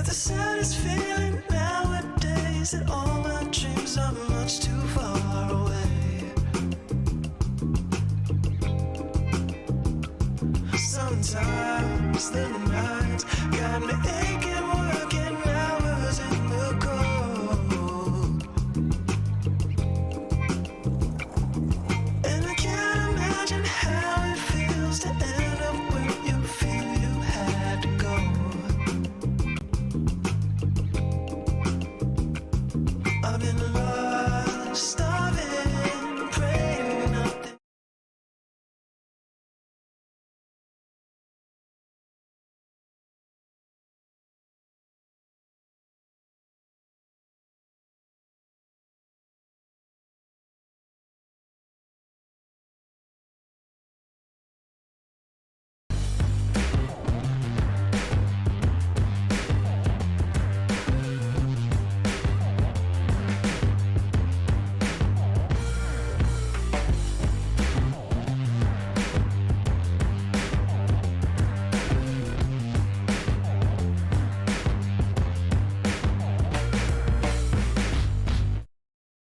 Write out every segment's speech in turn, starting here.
Got the saddest feeling nowadays that all my dreams are much too far away. Sometimes the nights got me aching, working hours in the cold. And I can't imagine how it feels to end up where you feel you had to go. I've been lost, starving, praying nothing.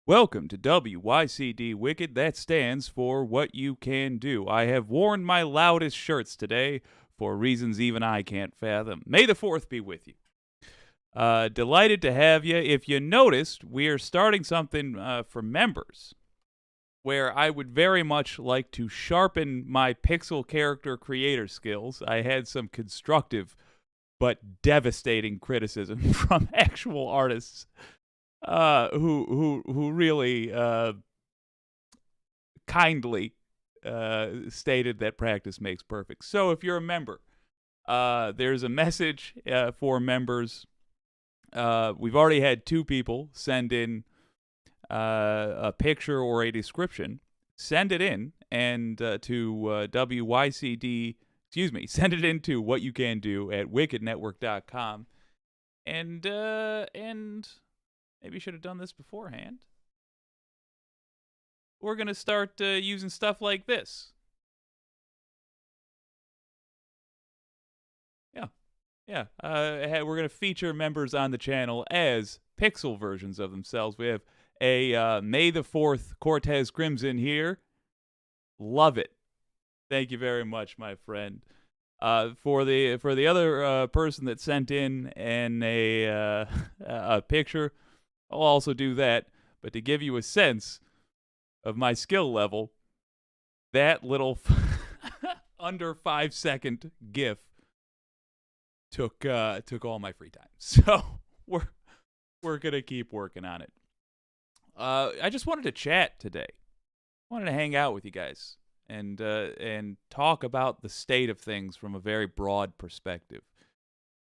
Welcome to WYCD Wicked. That stands for What You Can Do. I have worn my loudest shirts today for reasons even I can't fathom. May the 4th be with you. Delighted to have you. If you noticed, we are starting something for members where I would very much like to sharpen my pixel character creator skills. I had some constructive but devastating criticism from actual artists who really kindly stated that practice makes perfect. So if you're a member, there's a message for members. We've already had 2 people send in a picture or a description. Send it in and to WYCD. Excuse me. Send it in to what you can do at wickednetwork.com. And maybe you should have done this beforehand. We're going to start using stuff like this. Yeah. We're going to feature members on the channel as pixel versions of themselves. We have a May the 4th Cortez Crimson here. Love it. Thank you very much, my friend. For the other person that sent in and a picture, I'll also do that, but to give you a sense of my skill level, that little under 5-second GIF took all my free time. So we're gonna keep working on it. I just wanted to chat today. I wanted to hang out with you guys and talk about the state of things from a very broad perspective.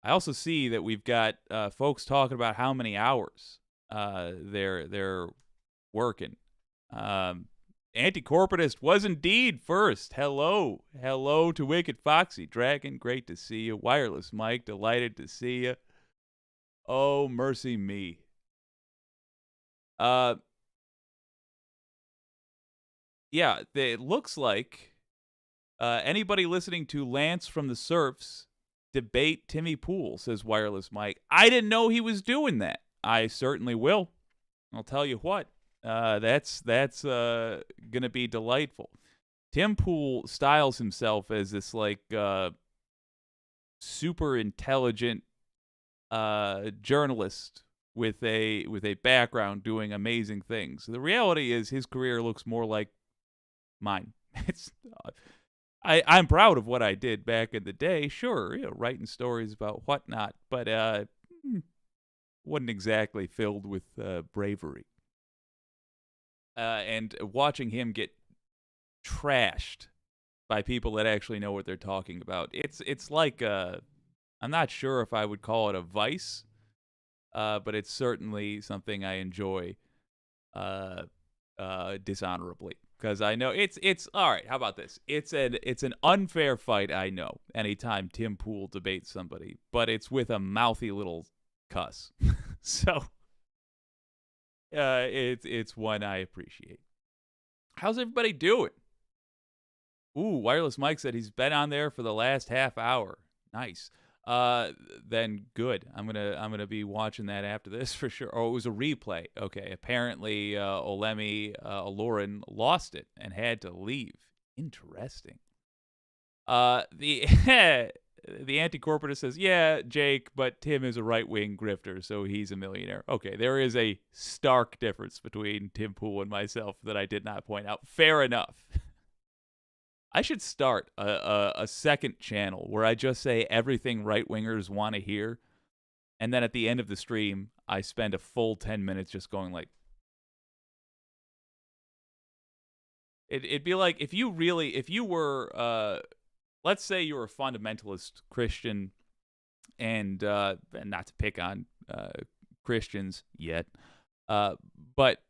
I also see that we've got folks talking about how many hours they're working. Anti-corporatist was indeed first. Hello to Wicked Foxy Dragon. Great to see you. Wireless Mike, delighted to see you. Oh, mercy me. Yeah, it looks like anybody listening to Lance from the Surfs debate Timmy Pool, says Wireless Mike. I didn't know he was doing that. I certainly will. I'll tell you what. That's gonna be delightful. Tim Pool styles himself as this like super intelligent journalist with a background doing amazing things. The reality is his career looks more like mine. I'm proud of what I did back in the day. Sure, writing stories about whatnot, but wasn't exactly filled with bravery. And watching him get trashed by people that actually know what they're talking about, it's like I'm not sure if I would call it a vice, but it's certainly something I enjoy dishonorably, because I know it's all right. How about this? It's an unfair fight. I know anytime Tim Pool debates somebody, but it's with a mouthy little cuss. So it's one I appreciate. How's everybody doing? Ooh, Wireless Mike said he's been on there for the last half hour. Nice. Then good. I'm gonna be watching that after this for sure. Oh, it was a replay. Okay, apparently Olemi Aloran lost it and had to leave. Interesting. The the anti-corporatist says, "Yeah, Jake, but Tim is a right-wing grifter, so he's a millionaire." Okay, there is a stark difference between Tim Pool and myself that I did not point out. Fair enough. I should start a second channel where I just say everything right-wingers want to hear, and then at the end of the stream, I spend a full 10 minutes just going like, it'd be like if you were, let's say you were a fundamentalist Christian, and not to pick on Christians yet, uh, but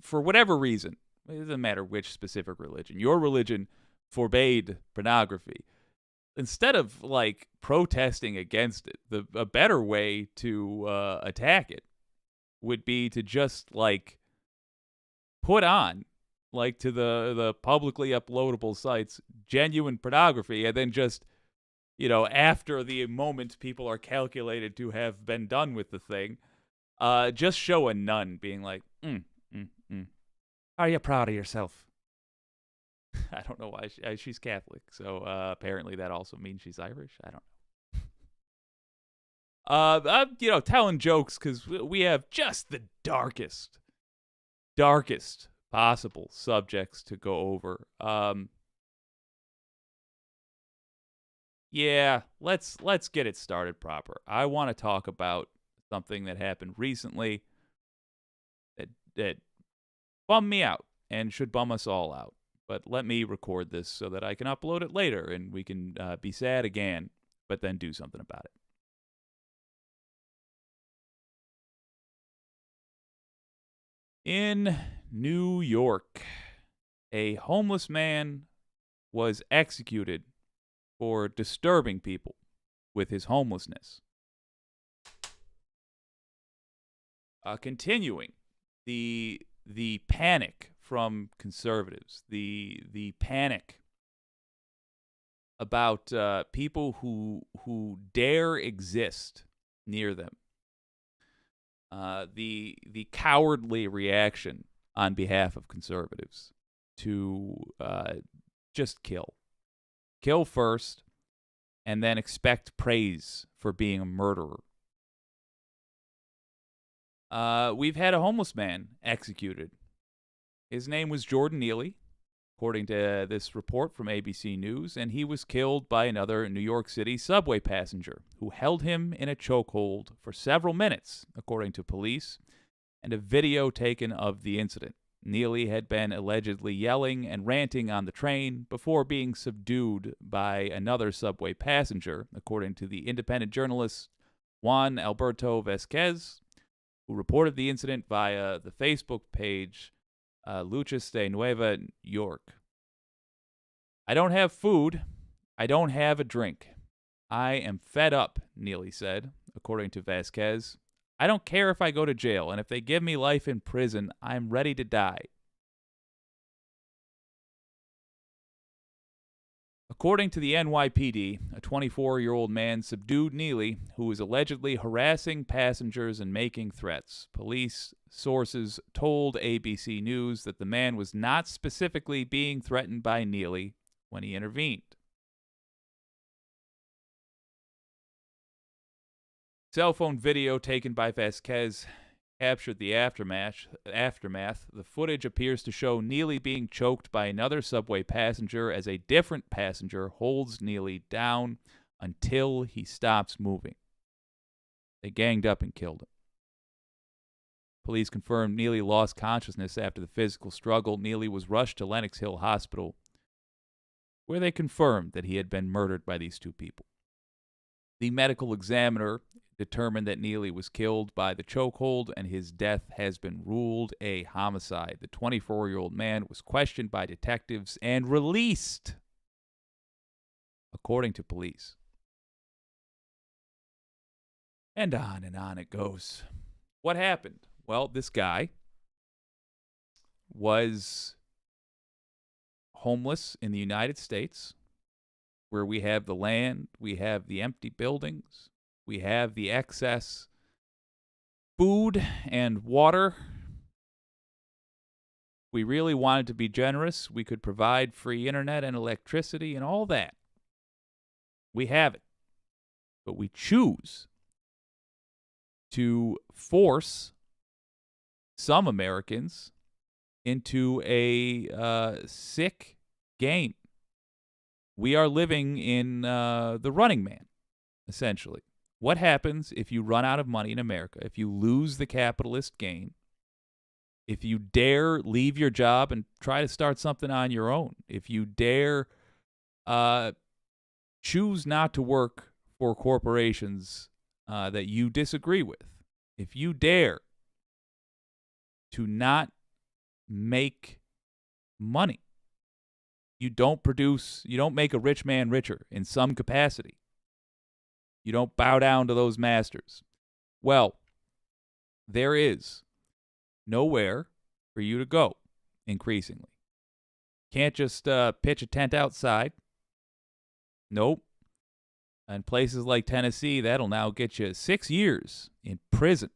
for whatever reason, it doesn't matter which specific religion, your religion forbade pornography. Instead of like protesting against it, a better way to attack it would be to just like put on like to the publicly uploadable sites genuine pornography, and then just after the moment people are calculated to have been done with the thing, just show a nun being like, are you proud of yourself? I don't know why she's Catholic, so apparently that also means she's Irish. I don't know. I'm telling jokes because we have just the darkest possible subjects to go over. Yeah, let's get it started proper. I want to talk about something that happened recently that bummed me out and should bum us all out. But let me record this so that I can upload it later and we can be sad again, but then do something about it. In New York, a homeless man was executed for disturbing people with his homelessness. Continuing the panic from conservatives, the panic about people who dare exist near them, the cowardly reaction on behalf of conservatives to just kill first, and then expect praise for being a murderer. We've had a homeless man executed. His name was Jordan Neely, according to this report from ABC News, and he was killed by another New York City subway passenger who held him in a chokehold for several minutes, according to police, and a video taken of the incident. Neely had been allegedly yelling and ranting on the train before being subdued by another subway passenger, according to the independent journalist Juan Alberto Vesquez, who reported the incident via the Facebook page Luchas de Nueva York. "I don't have food. I don't have a drink. I am fed up," Neely said, according to Vasquez. "I don't care if I go to jail, and if they give me life in prison, I'm ready to die." According to the NYPD, a 24-year-old man subdued Neely, who was allegedly harassing passengers and making threats. Police sources told ABC News that the man was not specifically being threatened by Neely when he intervened. Cell phone video taken by Vasquez captured the aftermath. The footage appears to show Neely being choked by another subway passenger as a different passenger holds Neely down until he stops moving. They ganged up and killed him. Police confirmed Neely lost consciousness after the physical struggle. Neely was rushed to Lenox Hill Hospital, where they confirmed that he had been murdered by these two people. The medical examiner determined that Neely was killed by the chokehold, and his death has been ruled a homicide. The 24-year-old man was questioned by detectives and released, according to police. And on it goes. What happened? Well, this guy was homeless in the United States where we have the land, we have the empty buildings, we have the excess food and water. We really wanted to be generous. We could provide free internet and electricity and all that. We have it. But we choose to force some Americans into a sick game. We are living in the Running Man, essentially. What happens if you run out of money in America, if you lose the capitalist game, if you dare leave your job and try to start something on your own, if you dare choose not to work for corporations that you disagree with, if you dare to not make money, you don't make a rich man richer in some capacity. You don't bow down to those masters. Well, there is nowhere for you to go, increasingly. Can't just pitch a tent outside. Nope. In places like Tennessee, that'll now get you 6 years in prison.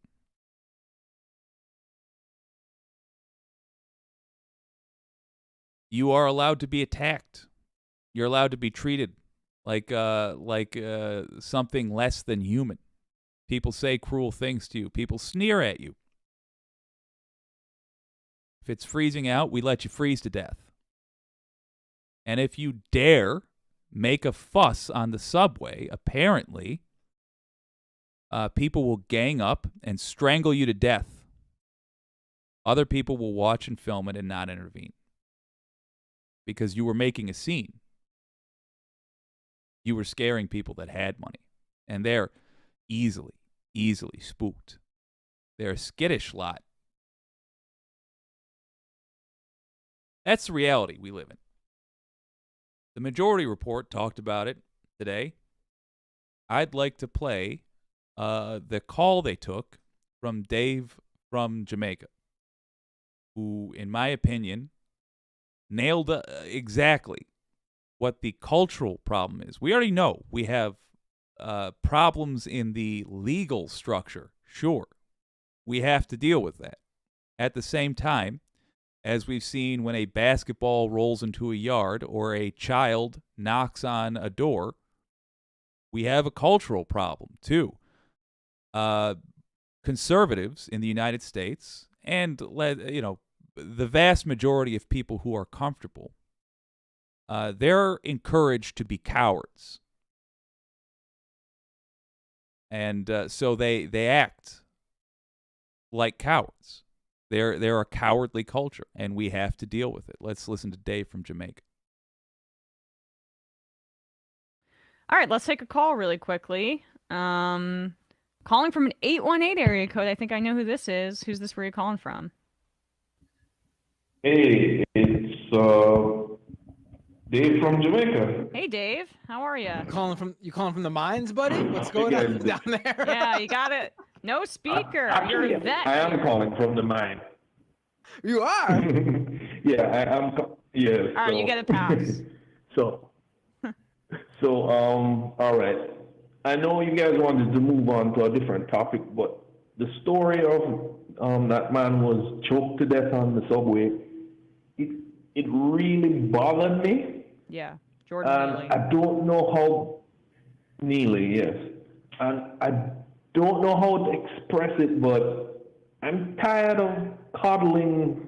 You are allowed to be attacked. You're allowed to be treated like something less than human. People say cruel things to you. People sneer at you. If it's freezing out, we let you freeze to death. And if you dare make a fuss on the subway, apparently, people will gang up and strangle you to death. Other people will watch and film it and not intervene because you were making a scene. You were scaring people that had money, and they're easily spooked. They're a skittish lot. That's the reality we live in. The Majority Report talked about it today. I'd like to play the call they took from Dave from Jamaica, who, in my opinion, nailed exactly what the cultural problem is. We already know we have problems in the legal structure. Sure, we have to deal with that. At the same time, as we've seen when a basketball rolls into a yard or a child knocks on a door, we have a cultural problem too. Conservatives in the United States and the vast majority of people who are comfortable, they're encouraged to be cowards. And so they act like cowards. They're a cowardly culture, and we have to deal with it. Let's listen to Dave from Jamaica. All right, let's take a call really quickly. Calling from an 818 area code. I think I know who this is. Who's this? Where are you calling from? Hey, it's Dave from Jamaica. Hey, Dave. How are you? You calling from the mines, buddy? What's going on down there? Yeah, you got it. No speaker. You're a vet. I am calling from the mine. You are? Yeah, I am. Yeah. All right, you get a pass. So, all right. I know you guys wanted to move on to a different topic, but the story of that man was choked to death on the subway. It really bothered me. Yeah, Jordan Neely. I don't know how Neely, yes, and I don't know how to express it, but I'm tired of coddling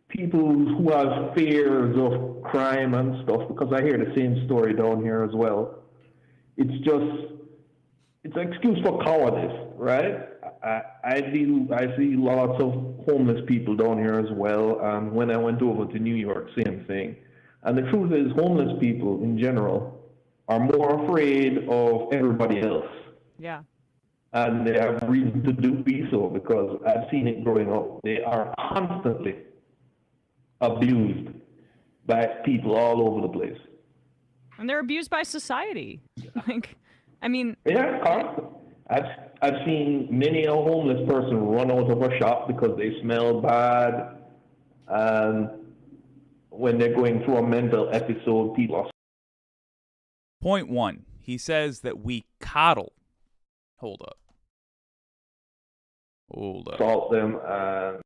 people who have fears of crime and stuff, because I hear the same story down here as well. It's an excuse for cowardice, right? I see lots of homeless people down here as well, and when I went over to New York, same thing. And the truth is, homeless people in general are more afraid of everybody else. Yeah. And they have reason to be so, because I've seen it growing up. They are constantly abused by people all over the place. And they're abused by society. Yeah, constant. I've seen many a homeless person run out of a shop because they smell bad, and when they're going through a mental episode, people are Point 1, he says that we coddle. Hold up. Assault them and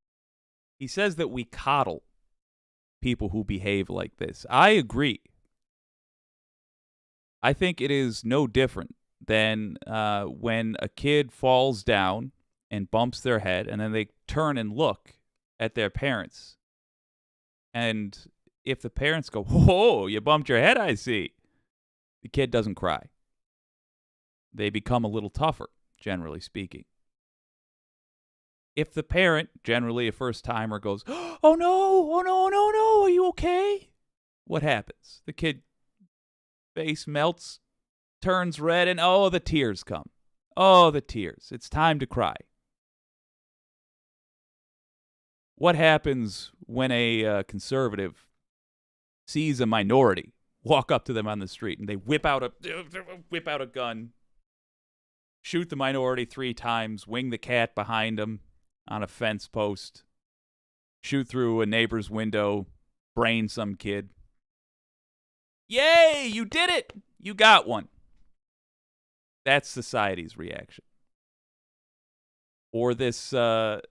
He says that we coddle people who behave like this. I agree. I think it is no different than when a kid falls down and bumps their head, and then they turn and look at their parents. And if the parents go, "Whoa, you bumped your head, I see," the kid doesn't cry. They become a little tougher, generally speaking. If the parent, generally a first-timer, goes, "Oh no, oh no, no, no, are you okay?" What happens? The kid face melts, turns red, and oh, the tears come. Oh, the tears. It's time to cry. What happens when a conservative sees a minority walk up to them on the street and they whip out a gun, shoot the minority 3 times, wing the cat behind them on a fence post, shoot through a neighbor's window, brain some kid? Yay, you did it! You got one. That's society's reaction. Or this, the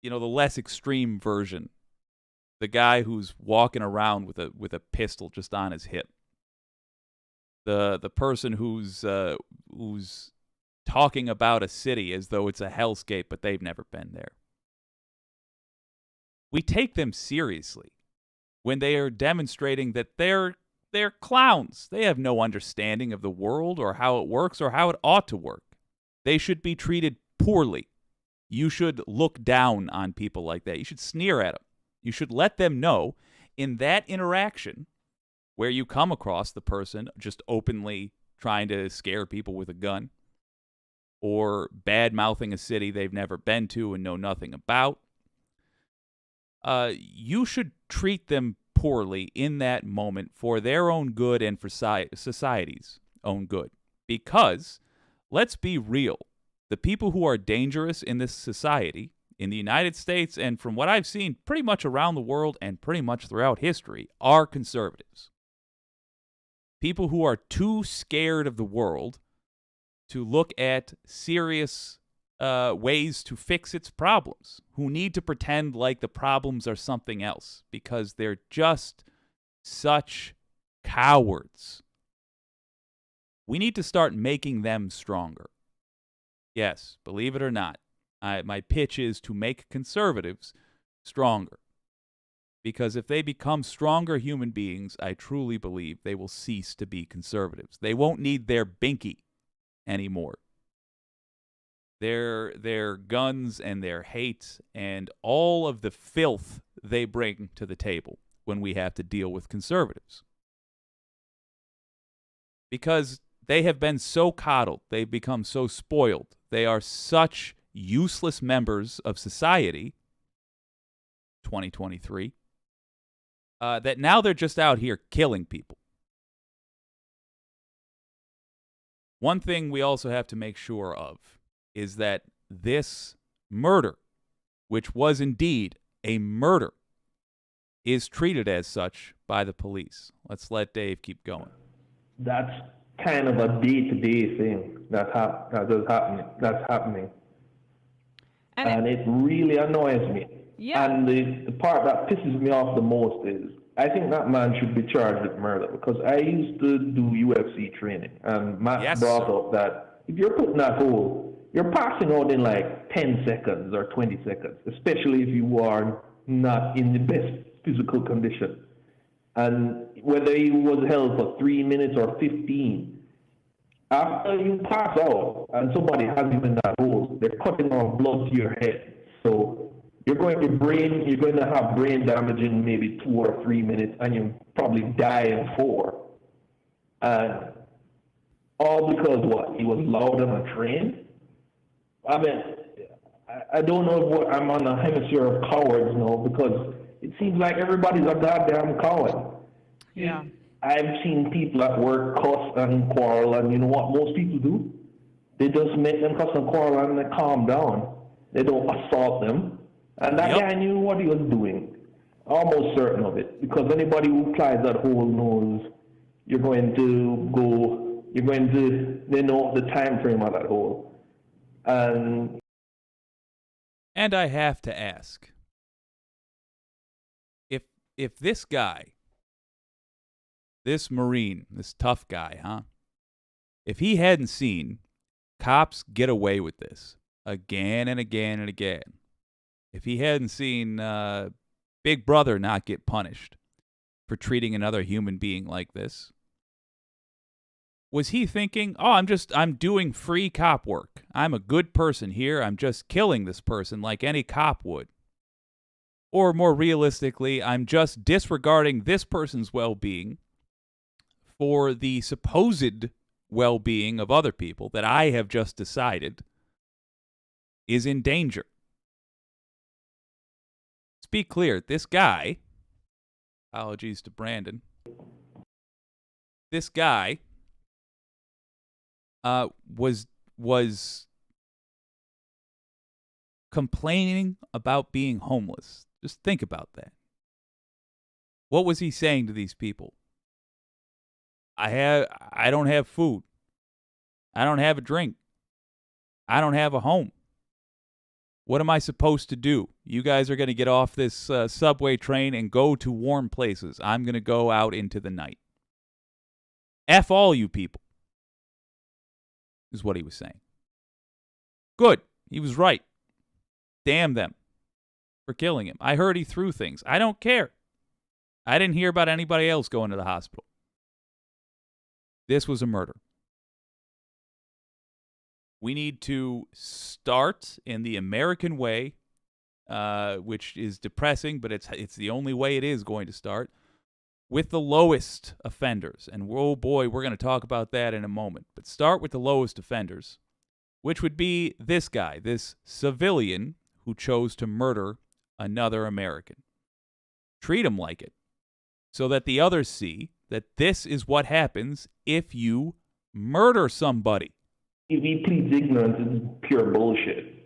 less extreme version. The guy who's walking around with a pistol just on his hip. The person who's talking about a city as though it's a hellscape, but they've never been there. We take them seriously when they are demonstrating that they're clowns. They have no understanding of the world or how it works or how it ought to work. They should be treated poorly. You should look down on people like that. You should sneer at them. You should let them know in that interaction where you come across the person just openly trying to scare people with a gun or bad-mouthing a city they've never been to and know nothing about. You should treat them poorly in that moment for their own good and for society's own good. Because, let's be real, the people who are dangerous in this society, in the United States, and from what I've seen pretty much around the world and pretty much throughout history, are conservatives. People who are too scared of the world to look at serious ways to fix its problems, who need to pretend like the problems are something else because they're just such cowards. We need to start making them stronger. Yes, believe it or not, my pitch is to make conservatives stronger. Because if they become stronger human beings, I truly believe they will cease to be conservatives. They won't need their binky anymore. Their guns and their hate and all of the filth they bring to the table when we have to deal with conservatives. Because they have been so coddled, they've become so spoiled, they are such useless members of society, 2023, that now they're just out here killing people. One thing we also have to make sure of is that this murder, which was indeed a murder, is treated as such by the police. Let's let Dave keep going. that's kind of a day-to-day thing that's happening. And it really annoys me. Yeah. And the part that pisses me off the most is I think that man should be charged with murder, because I used to do UFC training, and Matt brought up that if you're putting that hole, you're passing out in like 10 seconds or 20 seconds, especially if you are not in the best physical condition. And whether he was held for 3 minutes or 15, after you pass out and somebody has you in that hole, they're cutting off blood to your head. So you're going to have brain damage in maybe 2 or 3 minutes, and you probably die in 4. And all because what? He was loud on a train? I mean, I don't know if I'm on a hemisphere of cowards now, because it seems like everybody's a goddamn coward. Yeah. I've seen people at work cuss and quarrel, and you know what most people do? They just make them cuss and quarrel and they calm down. They don't assault them. And that guy knew what he was doing. Almost certain of it. Because anybody who plies that hole knows you're going to go, you're going to, they know the time frame of that hole. And I have to ask, if this guy, this Marine, this tough guy, huh? If he hadn't seen cops get away with this again and again and again, if he hadn't seen Big Brother not get punished for treating another human being like this, was he thinking, oh, I'm doing free cop work. I'm a good person here. I'm just killing this person like any cop would. Or more realistically, I'm just disregarding this person's well-being for the supposed well-being of other people that I have just decided is in danger. Let's be clear, this guy, apologies to Brandon, this guy was complaining about being homeless. Just think about that. What was he saying to these people? I don't have food. I don't have a drink. I don't have a home. What am I supposed to do? You guys are going to get off this subway train and go to warm places. I'm going to go out into the night. F all you people, is what he was saying. Good. He was right. Damn them for killing him. I heard he threw things. I don't care. I didn't hear about anybody else going to the hospital. This was a murder. We need to start in the American way, which is depressing, but it's the only way it is going to start, with the lowest offenders. And oh boy, we're going to talk about that in a moment. But start with the lowest offenders, which would be this guy, this civilian who chose to murder another American. Treat him like it, so that the others see that this is what happens if you murder somebody. if he pleads ignorance, it's pure bullshit.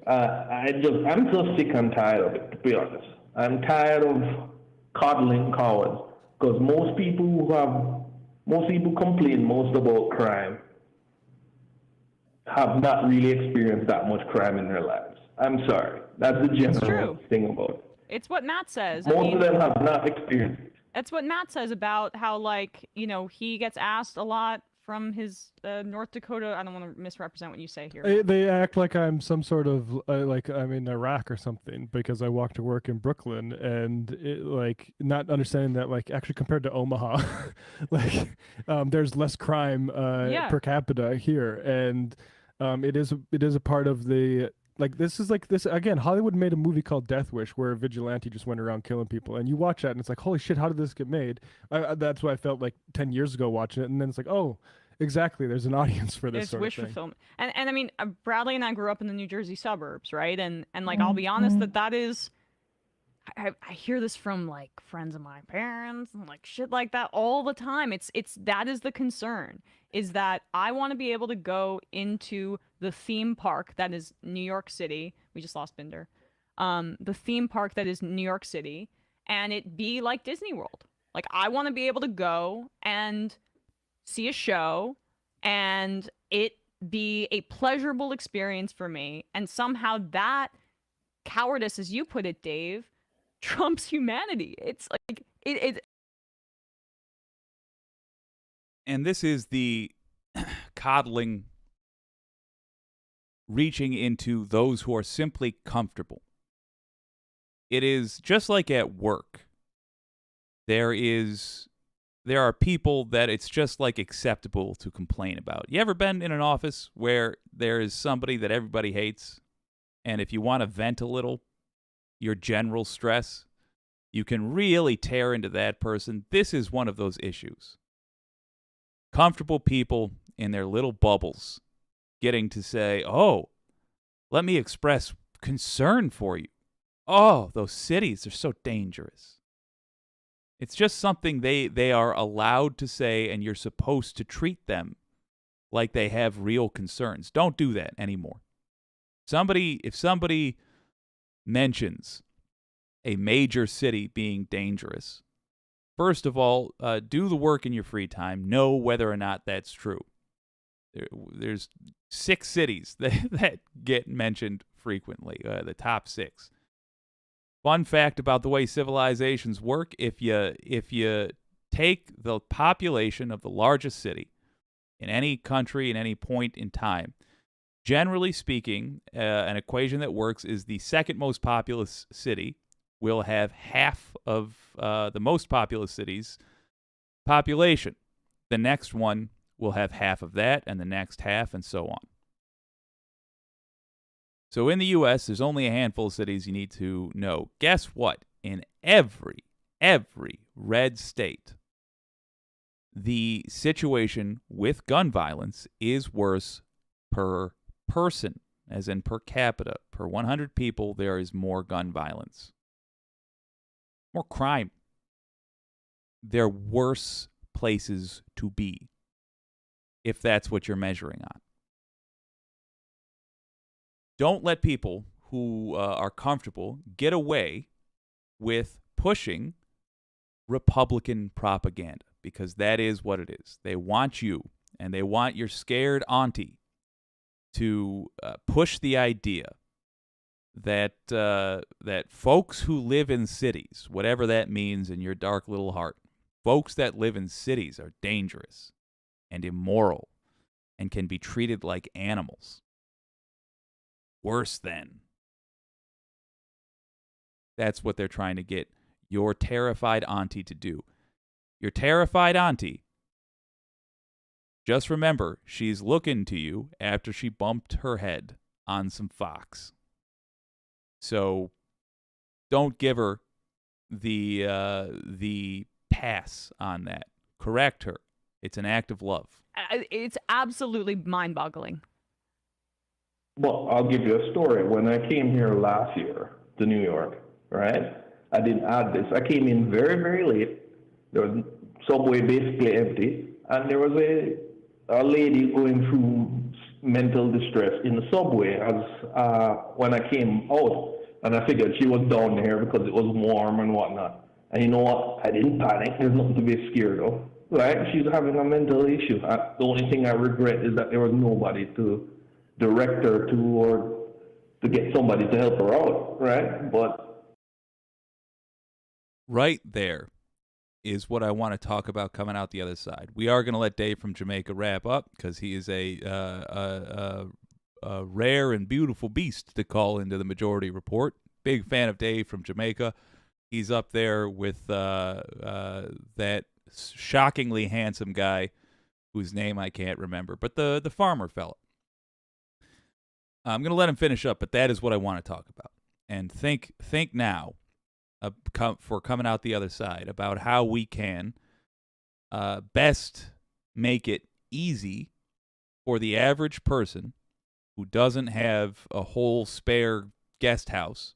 I'm so sick and tired of it, to be honest. I'm tired of coddling cowards, because most people complain most about crime have not really experienced that much crime in their lives. I'm sorry. That's the general thing about it. It's what Matt says. Most of them have not experienced it. That's what Matt says about how, like, you know, he gets asked a lot from his North Dakota. I don't want to misrepresent what you say here. They act like I'm some sort of like I'm in Iraq or something because I walk to work in Brooklyn, and like not understanding that, like, actually compared to Omaha, like there's less crime per capita here, and it is a part of the. Like, this is like this again. Hollywood made a movie called Death Wish where a vigilante just went around killing people, and you watch that and it's like, holy shit, how did this get made? That's what I felt like 10 years ago watching it, and then it's like, oh, exactly, there's an audience for this. It's sort wish of thing. fulfillment, and I mean, Bradley and I grew up in the New Jersey suburbs, right? And like, I'll be honest, that is. I hear this from like friends of my parents and like shit like that all the time. It's that is the concern, is that I want to be able to go into the theme park that is New York City. We just lost Binder. The theme park that is New York City, and it be like Disney World. Like, I want to be able to go and see a show and it be a pleasurable experience for me, and somehow that cowardice, as you put it, Dave, trumps humanity. It's like it. And this is the coddling, reaching into those who are simply comfortable. It is just like at work. There are people that it's just like acceptable to complain about. You ever been in an office where there is somebody that everybody hates, and if you want to vent a little, your general stress, you can really tear into that person? This is one of those issues. Comfortable people in their little bubbles getting to say, oh, let me express concern for you. Oh, those cities are so dangerous. It's just something they are allowed to say, and you're supposed to treat them like they have real concerns. Don't do that anymore. If somebody mentions a major city being dangerous, First of all, do the work in your free time. Know whether or not that's true. There's 6 cities that get mentioned frequently, the top 6. Fun fact about the way civilizations work, if you take the population of the largest city in any country in any point in time, generally speaking, an equation that works is the second most populous city will have half of the most populous city's population. The next one will have half of that, and the next half, and so on. So in the U.S., there's only a handful of cities you need to know. Guess what? In every red state, the situation with gun violence is worse per person, as in per capita. Per 100 people, there is more gun violence. More crime. They're worse places to be, if that's what you're measuring on. Don't let people who are comfortable get away with pushing Republican propaganda, because that is what it is. They want you, and they want your scared auntie to push the idea that that folks who live in cities, whatever that means in your dark little heart, folks that live in cities are dangerous and immoral and can be treated like animals. Worse than. That's what they're trying to get your terrified auntie to do. Your terrified auntie, just remember, she's looking to you after she bumped her head on some Fox. So don't give her the pass on that. Correct her. It's an act of love. It's absolutely mind-boggling. Well, I'll give you a story. When I came here last year to New York, right? I didn't add this. I came in very, very late. There was subway basically empty, and there was a lady going through mental distress in the subway as when I came out, and I figured she was down there because it was warm and whatnot. And you know what? I didn't panic. There's nothing to be scared of, right? She's having a mental issue. The only thing I regret is that there was nobody to direct her to, or to get somebody to help her out, right? But right there is what I want to talk about coming out the other side. We are going to let Dave from Jamaica wrap up because he is a rare and beautiful beast to call into the Majority Report. Big fan of Dave from Jamaica. He's up there with that shockingly handsome guy whose name I can't remember, but the farmer fella. I'm going to let him finish up, but that is what I want to talk about. And think now, for coming out the other side, about how we can best make it easy for the average person who doesn't have a whole spare guest house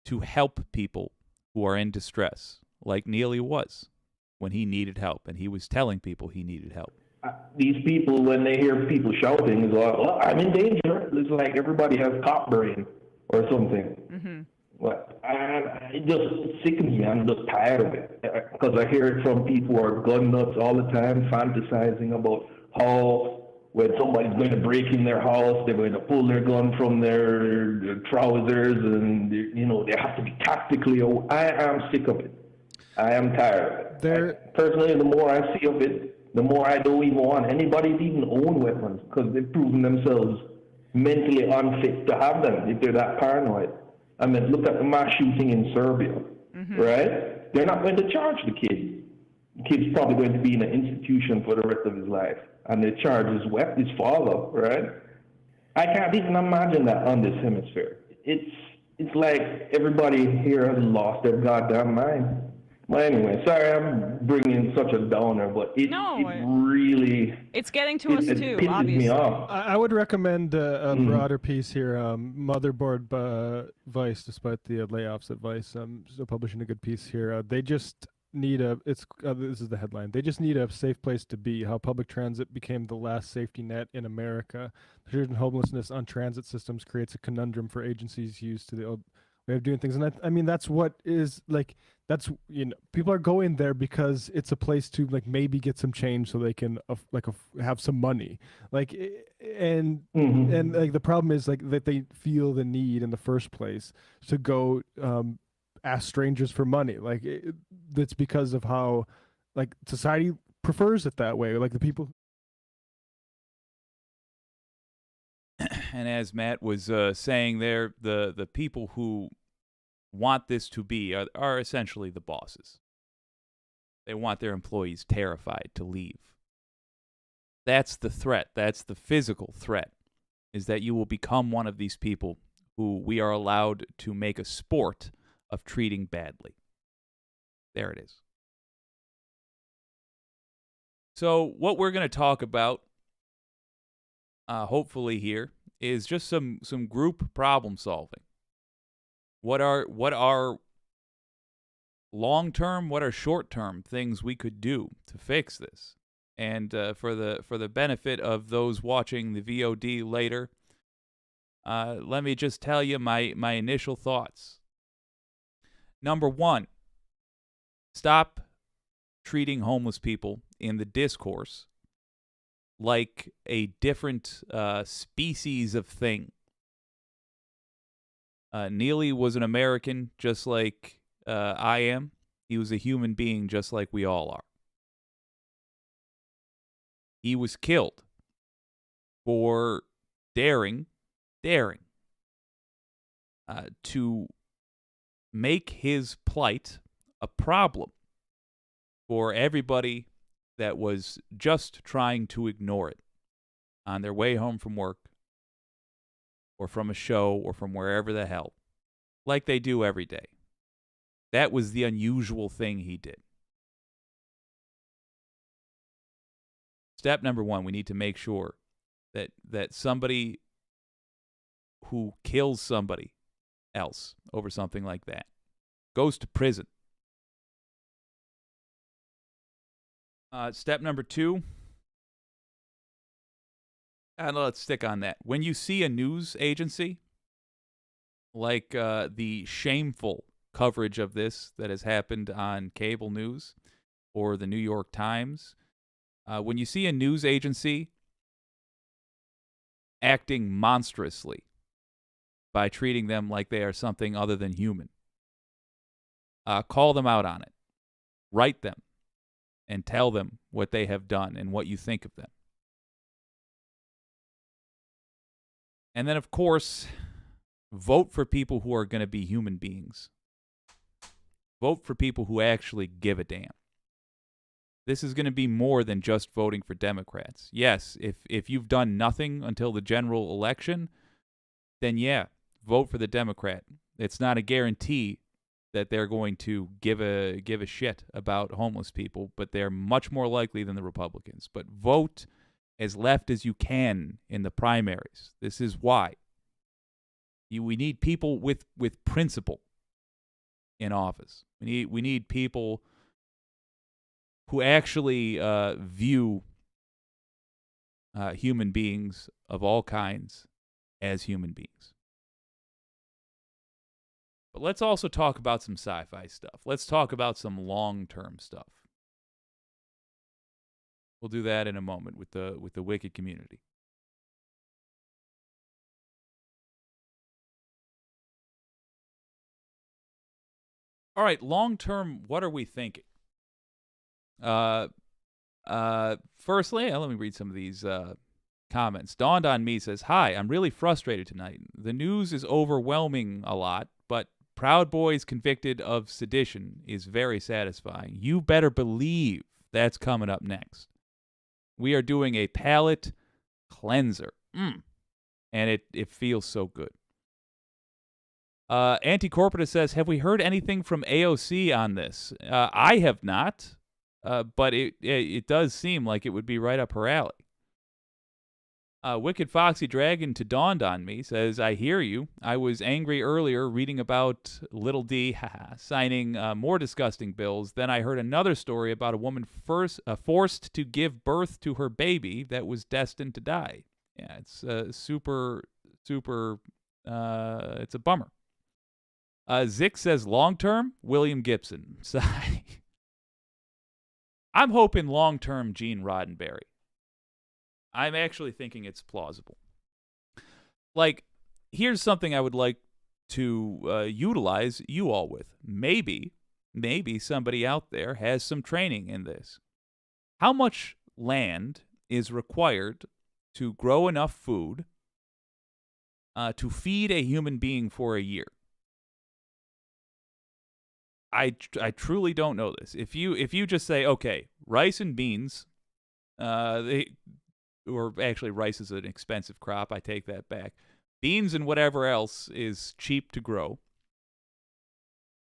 to help people who are in distress, like Neely was when he needed help, and he was telling people he needed help. these people, when they hear people shouting, is like, well, I'm in danger. It's like everybody has cop brain or something. Mm-hmm. But it sickens me. I'm just tired of it because I hear it from people who are gun nuts all the time, fantasizing about how when somebody's going to break in their house, they're going to pull their gun from their trousers, and they have to be tactically. I am sick of it. I am tired of it. Personally, the more I see of it, the more I don't even want anybody to even own weapons because they've proven themselves mentally unfit to have them if they're that paranoid. I mean, look at the mass shooting in Serbia, right? They're not going to charge the kid. The kid's probably going to be in an institution for the rest of his life. And they charge his father, right? I can't even imagine that on this hemisphere. It's like everybody here has lost their goddamn mind. Well, anyway, sorry I'm bringing such a downer, but it really... It's getting to us too, pisses obviously. me off. I would recommend a broader piece here. Motherboard Vice, despite the layoffs at Vice, still publishing a good piece here. They just need this is the headline. They just need a safe place to be. How public transit became the last safety net in America. The surge in homelessness on transit systems creates a conundrum for agencies used to the old way of doing things. And I mean, that's what is like, that's people are going there because it's a place to like maybe get some change so they can have some money, like and like the problem is like that they feel the need in the first place to go ask strangers for money, like that's because of how like society prefers it that way, like the people. And as Matt was saying there, the people who want this to be are essentially the bosses. They want their employees terrified to leave. That's the threat. That's the physical threat, is that you will become one of these people who we are allowed to make a sport of treating badly. There it is. So what we're going to talk about, hopefully here, is just some group problem solving. What are long-term, what are short-term things we could do to fix this? And for the benefit of those watching the VOD later, let me just tell you my initial thoughts. Number 1, stop treating homeless people in the discourse like a different species of thing. Neely was an American just like I am. He was a human being just like we all are. He was killed for daring to make his plight a problem for everybody that was just trying to ignore it on their way home from work or from a show or from wherever the hell, like they do every day. That was the unusual thing he did. Step number 1, we need to make sure that somebody who kills somebody else over something like that goes to prison. Step number 2, and let's stick on that. When you see a news agency, like the shameful coverage of this that has happened on cable news or the New York Times, when you see a news agency acting monstrously by treating them like they are something other than human, call them out on it. Write them and tell them what they have done and what you think of them. And then, of course, vote for people who are going to be human beings. Vote for people who actually give a damn. This is going to be more than just voting for Democrats. Yes, if you've done nothing until the general election, then yeah, vote for the Democrat. It's not a guarantee that they're going to give a shit about homeless people, but they're much more likely than the Republicans. But vote as left as you can in the primaries. This is why. We need people with principle in office. We need people who actually view human beings of all kinds as human beings. But let's also talk about some sci-fi stuff. Let's talk about some long-term stuff. We'll do that in a moment with the Wicked community. All right, long-term, what are we thinking? Firstly, let me read some of these comments. Dawned on Me says, "Hi, I'm really frustrated tonight. The news is overwhelming a lot, but Proud Boys convicted of sedition is very satisfying. You better believe that's coming up next. We are doing a palate cleanser. And it feels so good." Anti-Corporate says, "Have we heard anything from AOC on this?" I have not, but it does seem like it would be right up her alley. Wicked Foxy Dragon to Dawned on Me says, "I hear you. I was angry earlier reading about Little D signing more disgusting bills. Then I heard another story about a woman forced to give birth to her baby that was destined to die." Yeah, it's super, it's a bummer. Zick says long-term, William Gibson. Sigh. I'm hoping long-term Gene Roddenberry. I'm actually thinking it's plausible. Like, here's something I would like to utilize you all with. Maybe somebody out there has some training in this. How much land is required to grow enough food to feed a human being for a year? I truly don't know this. If you just say, okay, rice and beans, or actually rice is an expensive crop, I take that back. Beans and whatever else is cheap to grow.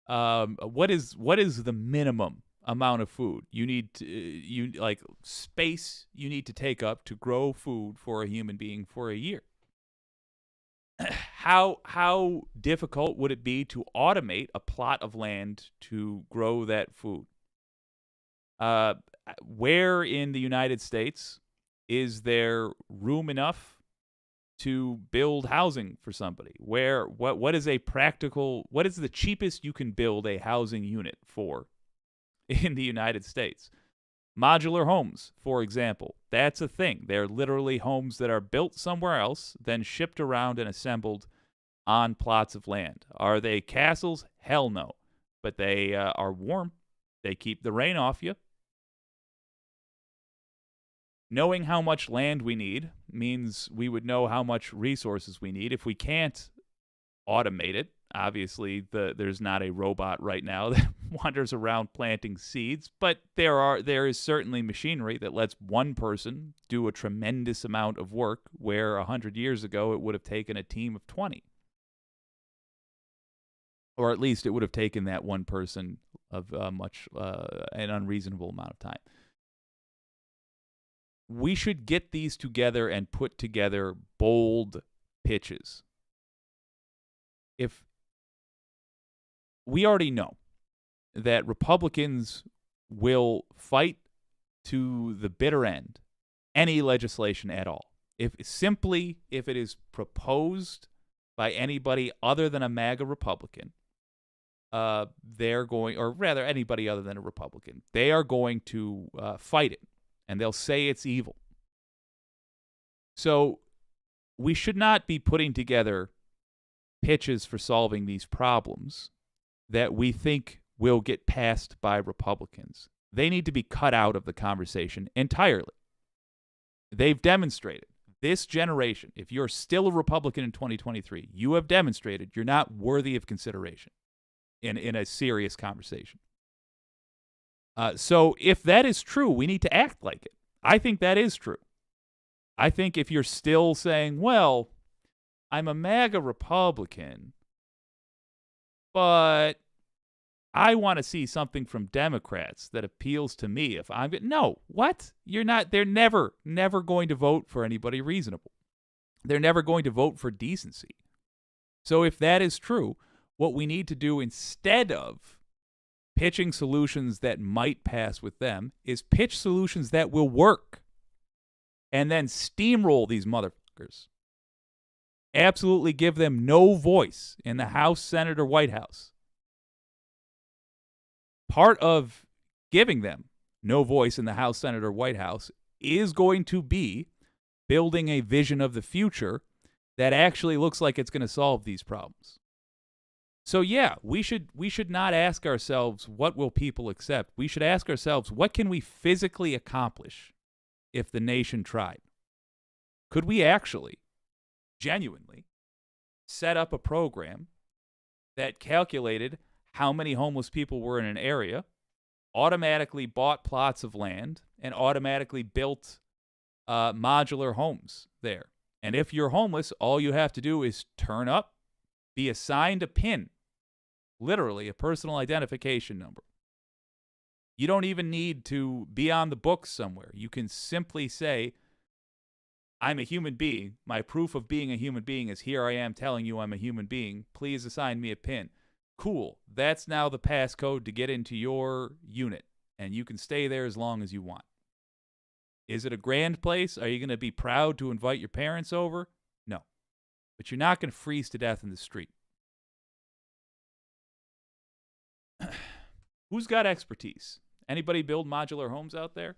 What is the minimum amount of food you need to, space you need to take up to grow food for a human being for a year? How difficult would it be to automate a plot of land to grow that food? Where in the United States is there room enough to build housing for somebody? What is the cheapest you can build a housing unit for in the United States? Modular homes, for example, that's a thing. They're literally homes that are built somewhere else, then shipped around and assembled on plots of land. Are they castles? Hell no. But they are warm. They keep the rain off you. Knowing how much land we need means we would know how much resources we need. If we can't automate it, obviously there's not a robot right now that wanders around planting seeds, but there is certainly machinery that lets one person do a tremendous amount of work where 100 years ago it would have taken a team of 20. Or at least it would have taken that one person of an unreasonable amount of time. We should get these together and put together bold pitches. If we already know that Republicans will fight to the bitter end any legislation at all. If it is proposed by anybody other than a MAGA Republican, they're going, or rather anybody other than a Republican, they are going to fight it, and they'll say it's evil. So we should not be putting together pitches for solving these problems that we think will get passed by Republicans. They need to be cut out of the conversation entirely. They've demonstrated, this generation, if you're still a Republican in 2023, you have demonstrated you're not worthy of consideration in a serious conversation. So if that is true, we need to act like it. I think that is true. I think if you're still saying, well, I'm a MAGA Republican, but I want to see something from Democrats that appeals to me. If I'm no, what? You're not. They're never going to vote for anybody reasonable. They're never going to vote for decency. So if that is true, what we need to do instead of pitching solutions that might pass with them is pitch solutions that will work, and then steamroll these motherfuckers. Absolutely give them no voice in the House, Senate, or White House. Part of giving them no voice in the House, Senate, or White House is going to be building a vision of the future that actually looks like it's going to solve these problems. So yeah, we should not ask ourselves, what will people accept? We should ask ourselves, what can we physically accomplish if the nation tried? Could we actually, genuinely, set up a program that calculated how many homeless people were in an area, automatically bought plots of land, and automatically built modular homes there? And if you're homeless, all you have to do is turn up, be assigned a PIN, literally a personal identification number. You don't even need to be on the books somewhere. You can simply say, I'm a human being. My proof of being a human being is here I am telling you I'm a human being. Please assign me a PIN. Cool. That's now the passcode to get into your unit, and you can stay there as long as you want. Is it a grand place? Are you going to be proud to invite your parents over? No. But you're not going to freeze to death in the street. who's got expertise? Anybody build modular homes out there?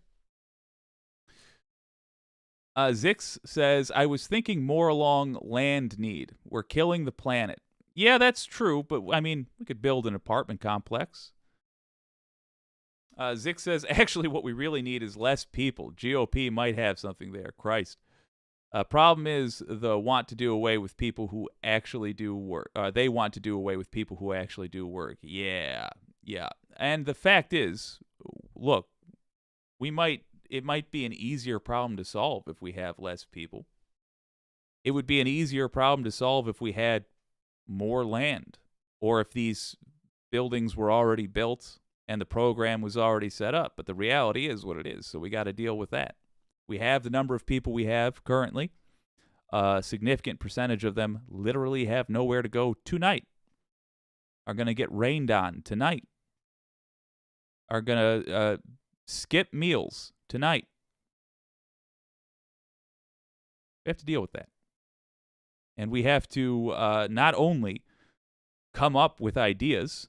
Zix says, I was thinking more along land need. We're killing the planet. Yeah, that's true, but I mean, we could build an apartment complex. Zix says, actually, what we really need is less people. GOP might have something there. Christ. Problem is the want to do away with people who actually do work. They want to do away with people who actually do work. Yeah. And the fact is, look, it might be an easier problem to solve if we have less people. It would be an easier problem to solve if we had more land, or if these buildings were already built and the program was already set up. But the reality is what it is, so we got to deal with that. We have the number of people we have currently. A significant percentage of them literally have nowhere to go tonight, are going to get rained on tonight, are going to skip meals tonight. We have to deal with that. And we have to not only come up with ideas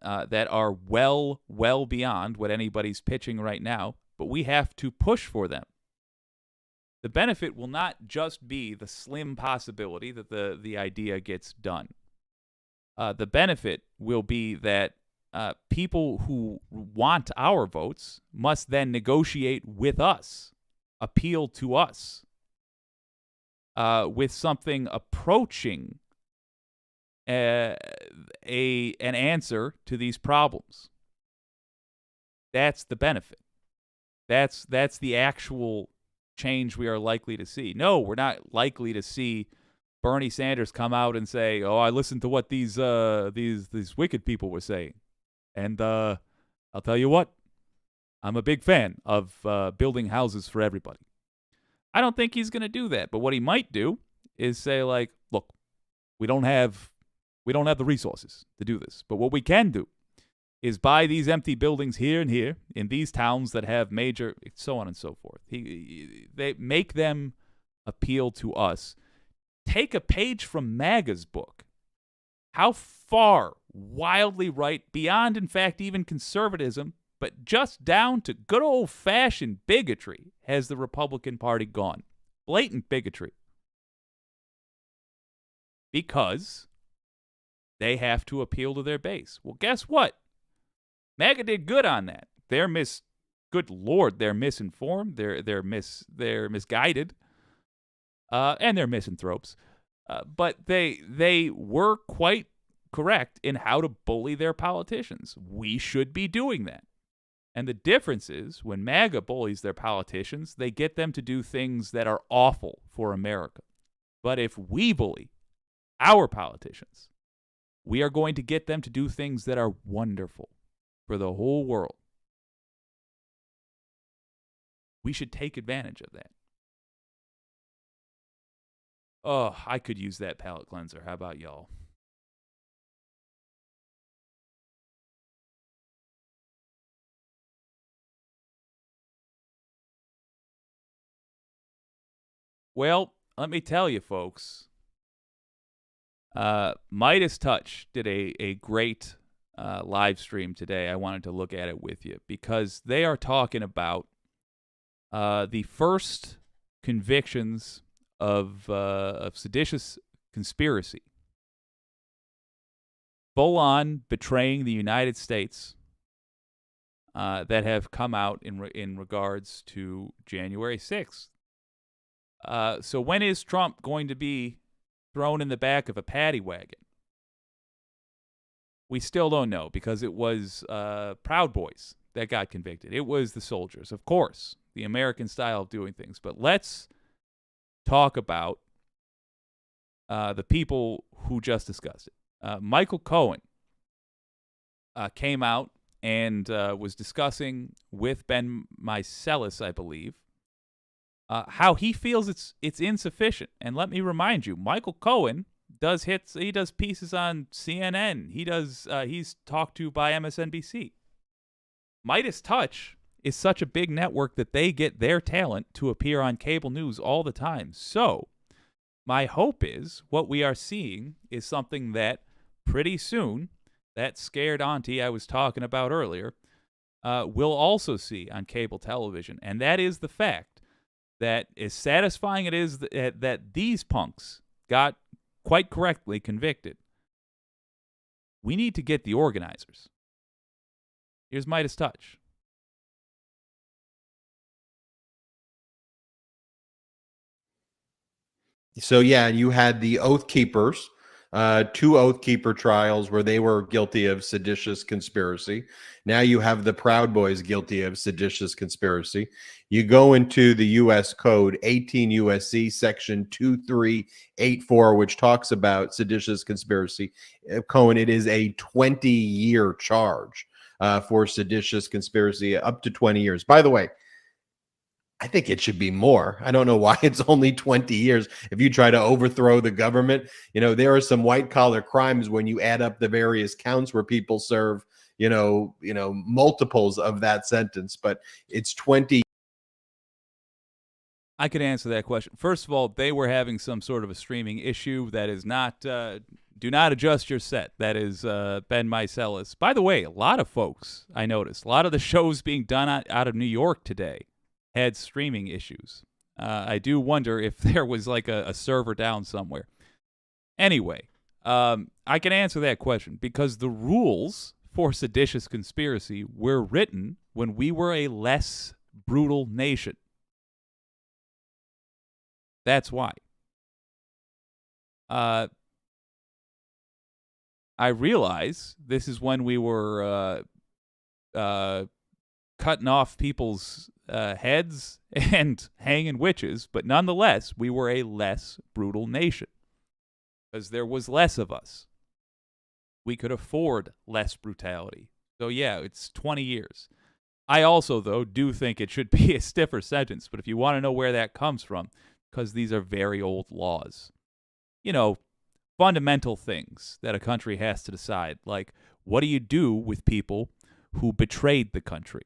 that are well beyond what anybody's pitching right now, but we have to push for them. The benefit will not just be the slim possibility that the idea gets done. The benefit will be that people who want our votes must then negotiate with us, appeal to us, with something approaching an answer to these problems. That's the benefit. That's the actual change we are likely to see. No, we're not likely to see Bernie Sanders come out and say, "Oh, I listened to what these wicked people were saying, and I'll tell you what, I'm a big fan of building houses for everybody." I don't think he's going to do that. But what he might do is say, like, "Look, we don't have the resources to do this, but what we can do is buy these empty buildings here and here in these towns that have major," so on and so forth. They make them appeal to us. Take a page from MAGA's book. How far wildly right, beyond, in fact, even conservatism, but just down to good old-fashioned bigotry has the Republican Party gone. Blatant bigotry. Because they have to appeal to their base. Well, guess what? MAGA did good on that. Good Lord, they're misinformed. They're misguided, and they're misanthropes. But they were quite correct in how to bully their politicians. We should be doing that. And the difference is, when MAGA bullies their politicians, they get them to do things that are awful for America. But if we bully our politicians, we are going to get them to do things that are wonderful for the whole world. We should take advantage of that. Oh, I could use that palate cleanser. How about y'all? Well, let me tell you, folks. Midas Touch did a great live stream today. I wanted to look at it with you because they are talking about the first convictions of seditious conspiracy, full-on betraying the United States, that have come out in regards to January 6th. So when is Trump going to be thrown in the back of a paddy wagon? We still don't know, because it was Proud Boys that got convicted. It was the soldiers, of course, the American style of doing things. But let's talk about the people who just discussed it. Michael Cohen came out and was discussing with Ben Meiselas, I believe, how he feels it's insufficient. And let me remind you, Michael Cohen does hits. He does pieces on CNN. He's talked to by MSNBC. Midas Touch is such a big network that they get their talent to appear on cable news all the time. So my hope is what we are seeing is something that pretty soon that scared auntie I was talking about earlier, will also see on cable television. And that is the fact that, as satisfying it is that these punks got quite correctly convicted, we need to get the organizers. Here's Midas Touch. So yeah, you had the Oath Keepers, 2 Oath Keeper trials where they were guilty of seditious conspiracy. Now you have the Proud Boys guilty of seditious conspiracy. You go into the U.S. Code, 18 U.S.C. Section 2384, which talks about seditious conspiracy. Cohen, it is a 20-year charge for seditious conspiracy, up to 20 years. By the way, I think it should be more. I don't know why it's only 20 years. If you try to overthrow the government, there are some white collar crimes when you add up the various counts where people serve, multiples of that sentence, but it's 20. I could answer that question. First of all, they were having some sort of a streaming issue. That is not, do not adjust your set. That is Ben Meiselas. By the way, a lot of folks, I noticed, a lot of the shows being done out of New York today had streaming issues. I do wonder if there was like a server down somewhere. Anyway, I can answer that question because the rules for seditious conspiracy were written when we were a less brutal nation. That's why. I realize this is when we were cutting off people's heads and hanging witches, but nonetheless, we were a less brutal nation because there was less of us. We could afford less brutality. So yeah, it's 20 years. I also, though, do think it should be a stiffer sentence, but if you want to know where that comes from, because these are very old laws. Fundamental things that a country has to decide, like what do you do with people who betrayed the country?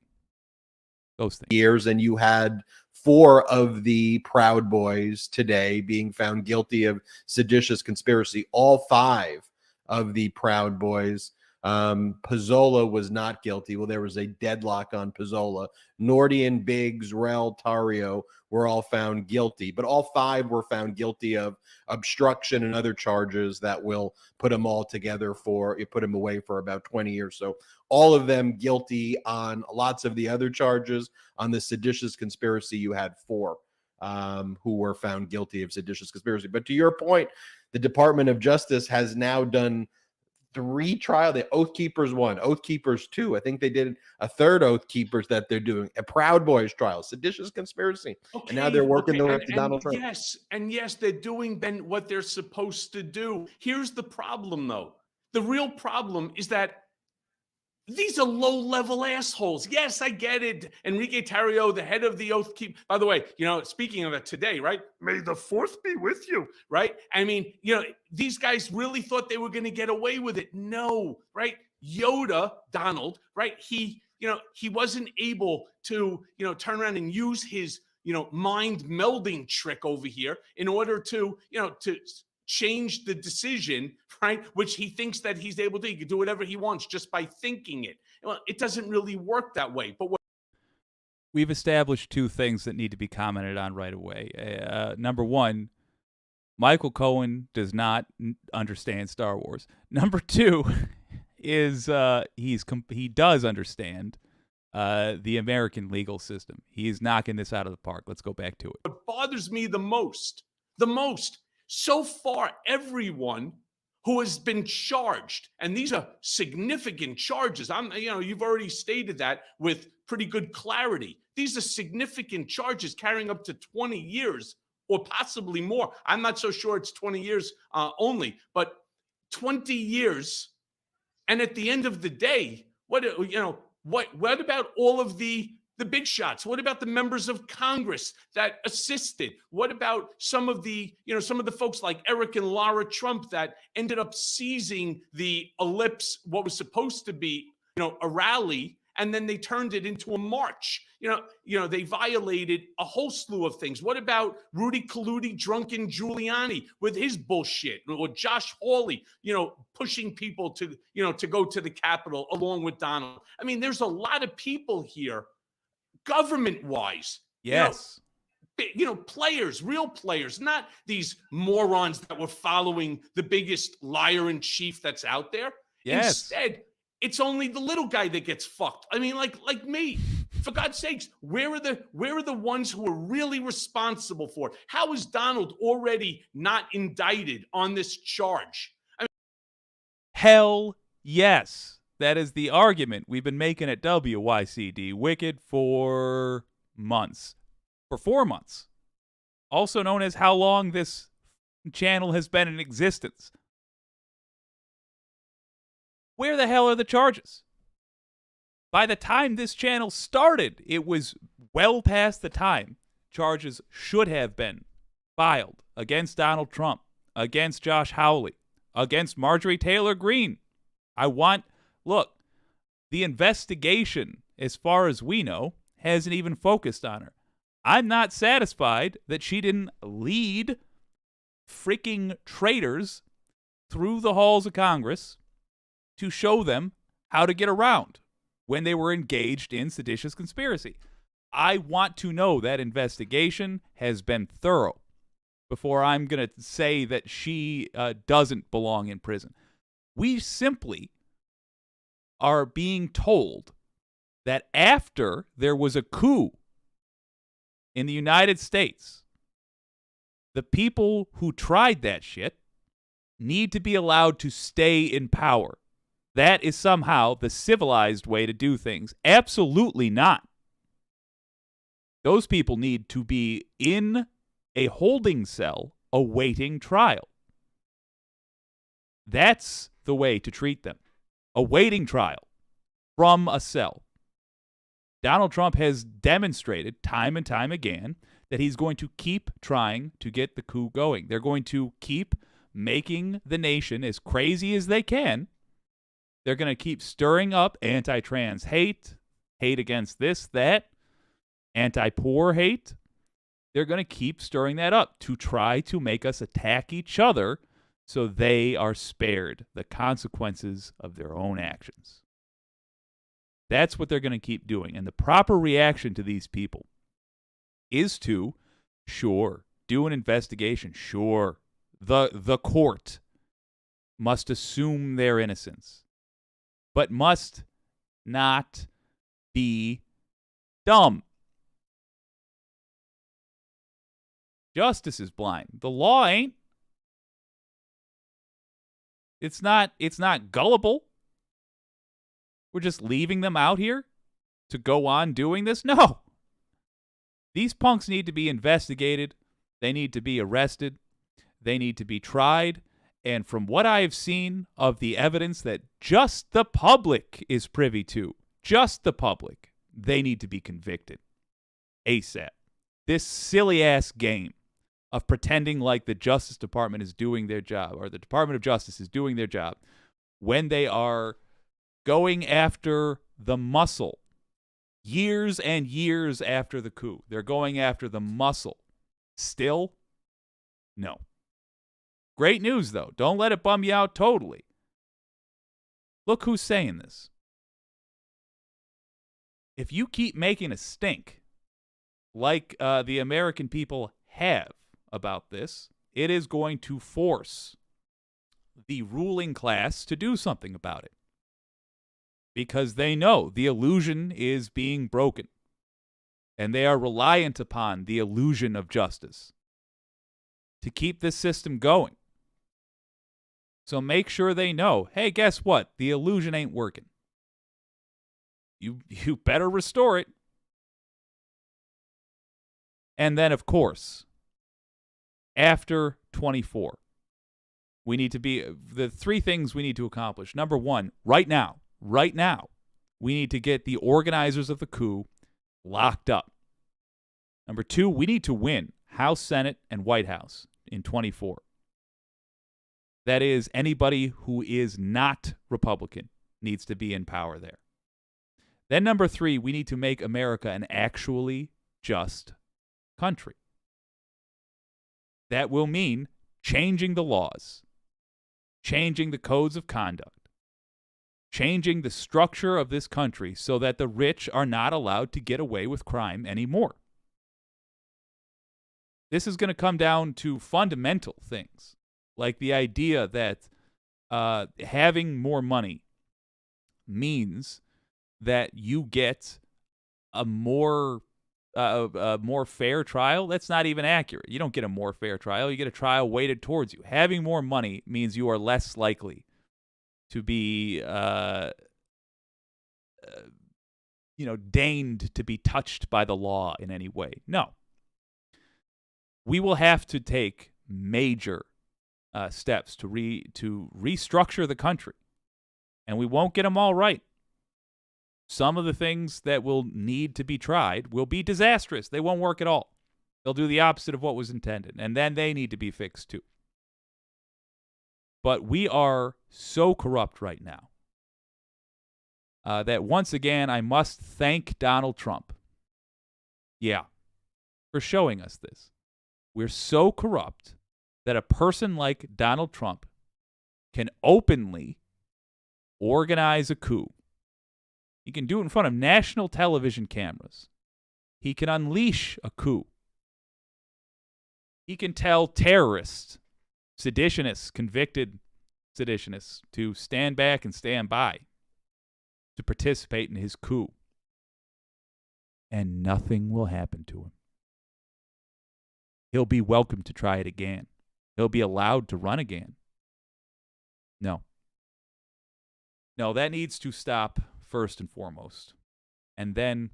Those things. Years, and you had 4 of the Proud Boys today being found guilty of seditious conspiracy. All 5 of the Proud Boys. Pizzola was not guilty. Well, there was a deadlock on Pizzola. Nordian, Biggs, Rel, Tario were all found guilty, but all 5 were found guilty of obstruction and other charges that will put them all together put them away for about 20 years. So all of them guilty on lots of the other charges. On the seditious conspiracy, you had 4 who were found guilty of seditious conspiracy. But to your point, the Department of Justice has now done 3 trials. The Oath Keepers 1, Oath Keepers 2. I think they did a 3rd Oath Keepers that they're doing, a Proud Boys trial, seditious conspiracy. And now they're working their way to Donald Trump. Yes, they're doing what they're supposed to do. Here's the problem, though. The real problem is that these are low-level assholes. Yes, I get it. Enrique Tarrio, the head of the Oath Keep. By the way, speaking of it today, right? May the 4th be with you, right? I mean, these guys really thought they were going to get away with it. No, right? Yoda, Donald, right? He wasn't able to, turn around and use his, mind melding trick over here in order to, to change the decision, right? Which he thinks that he's able to. He can do whatever he wants just by thinking it. Well, it doesn't really work that way. But we've established 2 things that need to be commented on right away. Number 1, Michael Cohen does not understand Star Wars. Number 2 is he does understand the American legal system. He is knocking this out of the park. Let's go back to it. What bothers me the most, so far, everyone who has been charged, and these are significant charges. You've already stated that with pretty good clarity. These are significant charges carrying up to 20 years or possibly more. I'm not so sure it's 20 years only, but 20 years. And at the end of the day, what about all of the big shots? What about the members of Congress that assisted? What about some of the folks like Eric and Lara Trump that ended up seizing the ellipse, what was supposed to be, a rally, and then they turned it into a march. They violated a whole slew of things. What about Rudy Colludi, drunken Giuliani with his bullshit, or Josh Hawley, pushing people to go to the Capitol along with Donald? I mean, there's a lot of people here, government-wise. Yes. Players, real players, not these morons that were following the biggest liar in chief that's out there. Yes. Instead, it's only the little guy that gets fucked. I mean, like me. For God's sakes, where are the ones who are really responsible for it? How is Donald already not indicted on this charge? Hell yes. That is the argument we've been making at WYCD Wicked for months. For 4 months. Also known as how long this channel has been in existence. Where the hell are the charges? By the time this channel started, it was well past the time charges should have been filed against Donald Trump, against Josh Hawley, against Marjorie Taylor Greene. Look, the investigation, as far as we know, hasn't even focused on her. I'm not satisfied that she didn't lead freaking traitors through the halls of Congress to show them how to get around when they were engaged in seditious conspiracy. I want to know that investigation has been thorough before I'm going to say that she doesn't belong in prison. We simply are being told that after there was a coup in the United States, the people who tried that shit need to be allowed to stay in power. That is somehow the civilized way to do things. Absolutely not. Those people need to be in a holding cell awaiting trial. That's the way to treat them. Awaiting trial from a cell. Donald Trump has demonstrated time and time again that he's going to keep trying to get the coup going. They're going to keep making the nation as crazy as they can. They're going to keep stirring up anti-trans hate, hate against this, that, anti-poor hate. They're going to keep stirring that up to try to make us attack each other so they are spared the consequences of their own actions. That's what they're going to keep doing. And the proper reaction to these people is to, sure, do an investigation. Sure, the court must assume their innocence, but must not be dumb. Justice is blind. The law ain't. It's not gullible. We're just leaving them out here to go on doing this? No. These punks need to be investigated. They need to be arrested. They need to be tried. And from what I have seen of the evidence that just the public is privy to, just the public, they need to be convicted ASAP. This silly-ass game of pretending like the Justice Department is doing their job, or the Department of Justice is doing their job, when they are going after the muscle years and years after the coup. They're going after the muscle. Still, no. Great news, though. Don't let it bum you out totally. Look who's saying this. If you keep making a stink, like the American people have about this, it is going to force the ruling class to do something about it. Because they know the illusion is being broken. And they are reliant upon the illusion of justice to keep this system going. So make sure they know, hey, guess what? The illusion ain't working. You better restore it. And then, of course, after 24, we need to be, the three things we need to accomplish. Number one, right now, we need to get the organizers of the coup locked up. Number two, we need to win House, Senate, and White House in 24. That is, anybody who is not Republican needs to be in power there. Then number 3, we need to make America an actually just country. That will mean changing the laws, changing the codes of conduct, changing the structure of this country so that the rich are not allowed to get away with crime anymore. This is going to come down to fundamental things, like the idea that having more money means that you get a more fair trial. That's not even accurate. You don't get a more fair trial. You get a trial weighted towards you. Having more money means you are less likely to be, deigned to be touched by the law in any way. No. We will have to take major steps to restructure the country, and we won't get them all right. Some of the things that will need to be tried will be disastrous. They won't work at all. They'll do the opposite of what was intended, and then they need to be fixed too. But we are so corrupt right now that once again, I must thank Donald Trump. Yeah, for showing us this. We're so corrupt that a person like Donald Trump can openly organize a coup. He can do it in front of national television cameras. He can unleash a coup. He can tell terrorists, seditionists, convicted seditionists, to stand back and stand by to participate in his coup. And nothing will happen to him. He'll be welcome to try it again. He'll be allowed to run again. No. No, that needs to stop first and foremost. And then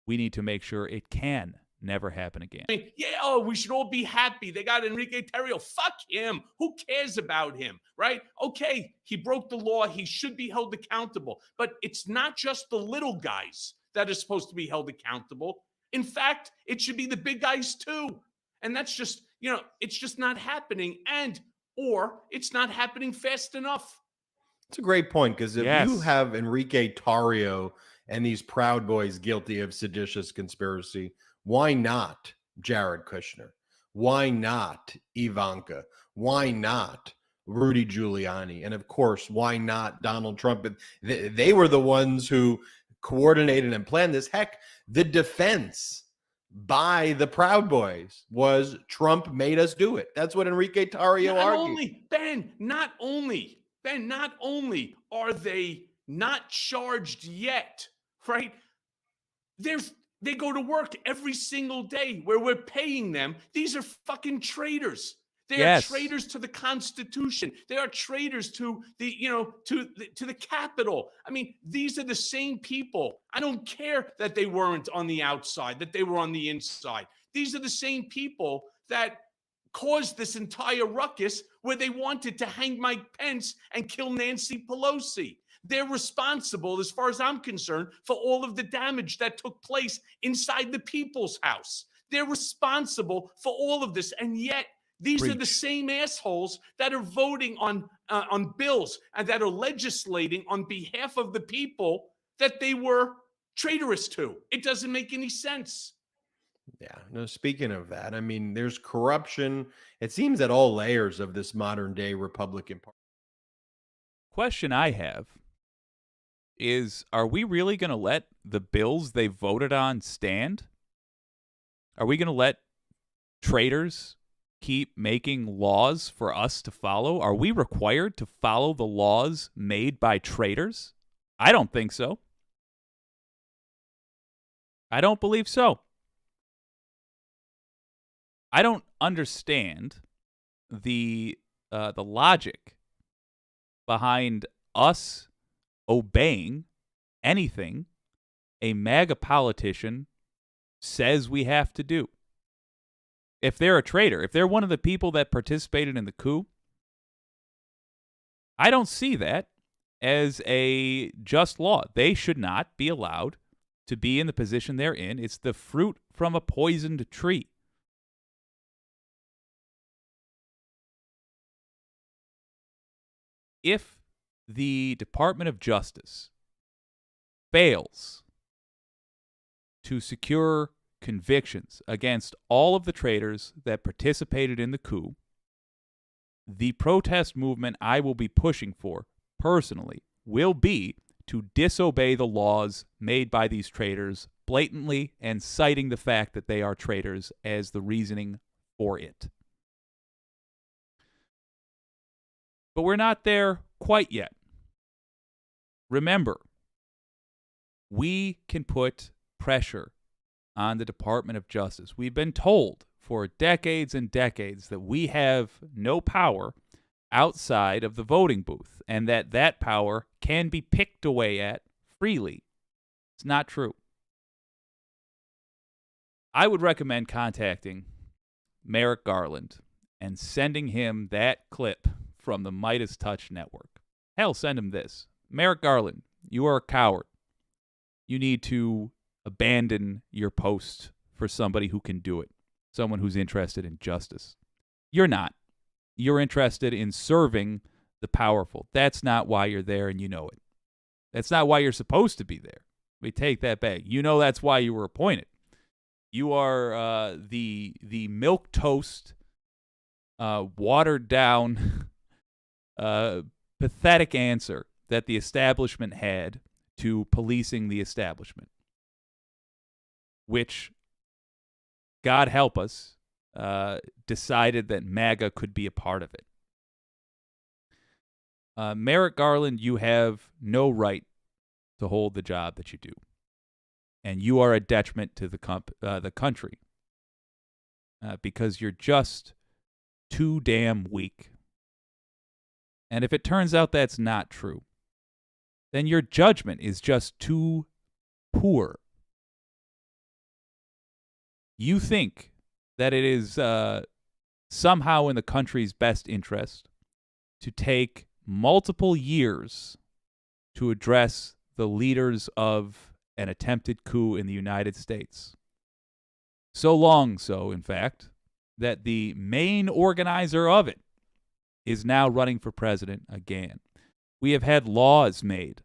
we need to make sure it can never happen again. Yeah, we should all be happy. They got Enrique Tarrio. Fuck him. Who cares about him, right? Okay, he broke the law. He should be held accountable. But it's not just the little guys that are supposed to be held accountable. In fact, it should be the big guys too. And that's just, it's just not happening, or it's not happening fast enough. It's a great point, because if you have Enrique Tarrio and these Proud Boys guilty of seditious conspiracy, why not Jared Kushner? Why not Ivanka? Why not Rudy Giuliani? And of course, why not Donald Trump? They were the ones who coordinated and planned this. Heck, the defense by the Proud Boys was Trump made us do it. That's what Enrique Tarrio argued. Not only are they not charged yet, right? They go to work every single day where we're paying them. These are fucking traitors. They are traitors to the Constitution. They are traitors to the, to the Capitol. I mean, these are the same people. I don't care that they weren't on the outside, that they were on the inside. These are the same people that caused this entire ruckus where they wanted to hang Mike Pence and kill Nancy Pelosi. They're responsible, as far as I'm concerned, for all of the damage that took place inside the people's house. They're responsible for all of this, and yet these are the same assholes that are voting on bills and that are legislating on behalf of the people that they were traitorous to. It doesn't make any sense. Yeah. No, speaking of that, I mean, there's corruption. It seems at all layers of this modern day Republican Party. Question I have is, are we really going to let the bills they voted on stand? Are we going to let traitors keep making laws for us to follow? Are we required to follow the laws made by traitors? I don't think so. I don't believe so. I don't understand the logic behind us obeying anything a MAGA politician says we have to do. If they're a traitor, if they're one of the people that participated in the coup, I don't see that as a just law. They should not be allowed to be in the position they're in. It's the fruit from a poisoned tree. If the Department of Justice fails to secure convictions against all of the traitors that participated in the coup, the protest movement I will be pushing for personally will be to disobey the laws made by these traitors blatantly and citing the fact that they are traitors as the reasoning for it. But we're not there quite yet. Remember, we can put pressure on the Department of Justice. We've been told for decades and decades that we have no power outside of the voting booth and that that power can be picked away at freely. It's not true. I would recommend contacting Merrick Garland and sending him that clip from the Midas Touch Network. Hell, send him this. Merrick Garland, you are a coward. You need to abandon your post for somebody who can do it, someone who's interested in justice. You're not. You're interested in serving the powerful. That's not why you're there, and you know it. That's not why you're supposed to be there. We take that back. You know that's why you were appointed. You are the milk toast, watered down, pathetic answer that the establishment had to policing the establishment, which, God help us, decided that MAGA could be a part of it. Merrick Garland, you have no right to hold the job that you do. And you are a detriment to the country because you're just too damn weak. And if it turns out that's not true, then your judgment is just too poor. You think that it is somehow in the country's best interest to take multiple years to address the leaders of an attempted coup in the United States. So long so, in fact, that the main organizer of it is now running for president again. We have had laws made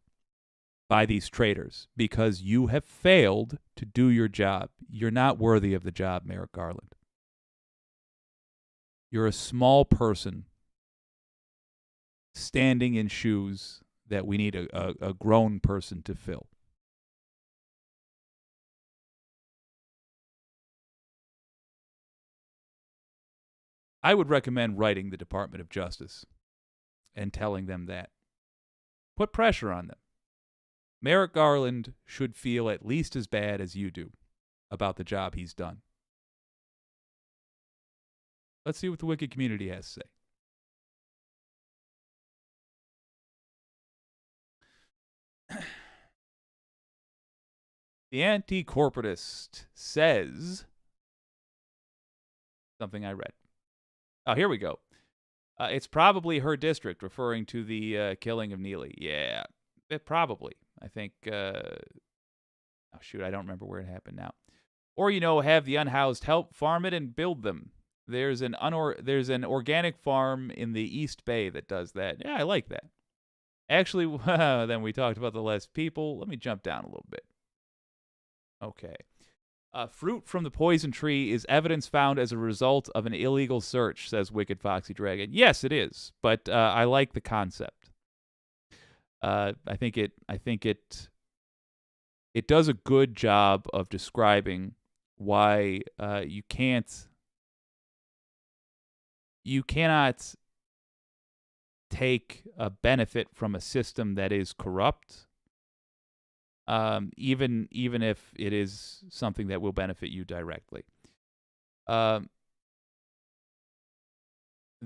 by these traitors because you have failed to do your job. You're not worthy of the job, Merrick Garland. You're a small person standing in shoes that we need a grown person to fill. I would recommend writing the Department of Justice and telling them that. Put pressure on them. Merrick Garland should feel at least as bad as you do about the job he's done. Let's see what the wicked community has to say. The anti-corporatist says something I read. Oh, here we go. It's probably her district, referring to the killing of Neely. Yeah, probably. I think, oh shoot, I don't remember where it happened now. Or, have the unhoused help farm it and build them. There's an organic farm in the East Bay that does that. Yeah, I like that. Actually, then we talked about the less people. Let me jump down a little bit. Okay. Fruit from the poison tree is evidence found as a result of an illegal search, says Wicked Foxy Dragon. Yes, it is, but I like the concept. I think it does a good job of describing why you cannot take a benefit from a system that is corrupt. Even if it is something that will benefit you directly. The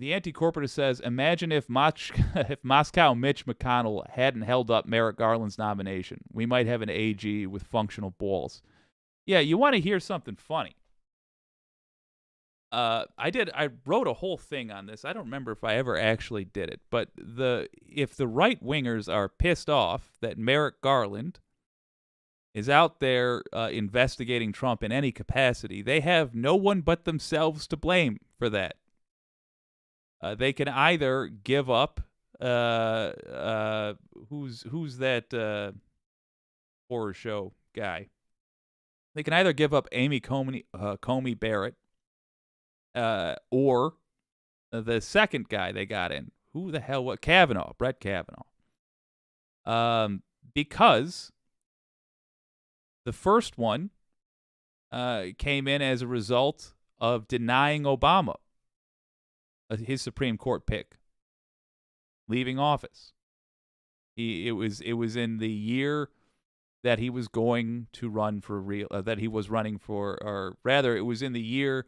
anti-corporatist says, imagine if Moscow Mitch McConnell hadn't held up Merrick Garland's nomination. We might have an AG with functional balls. Yeah, you want to hear something funny. I wrote a whole thing on this. I don't remember if I ever actually did it. But if the right-wingers are pissed off that Merrick Garland is out there investigating Trump in any capacity, they have no one but themselves to blame for that. They can either give up. Who's that horror show guy? They can either give up Amy Comey Barrett or the second guy they got in. Who the hell? What? Kavanaugh, Brett Kavanaugh. Because the first one came in as a result of denying Obama his Supreme Court pick, leaving office. It was in the year that he was going to run for that he was running for, or rather, it was in the year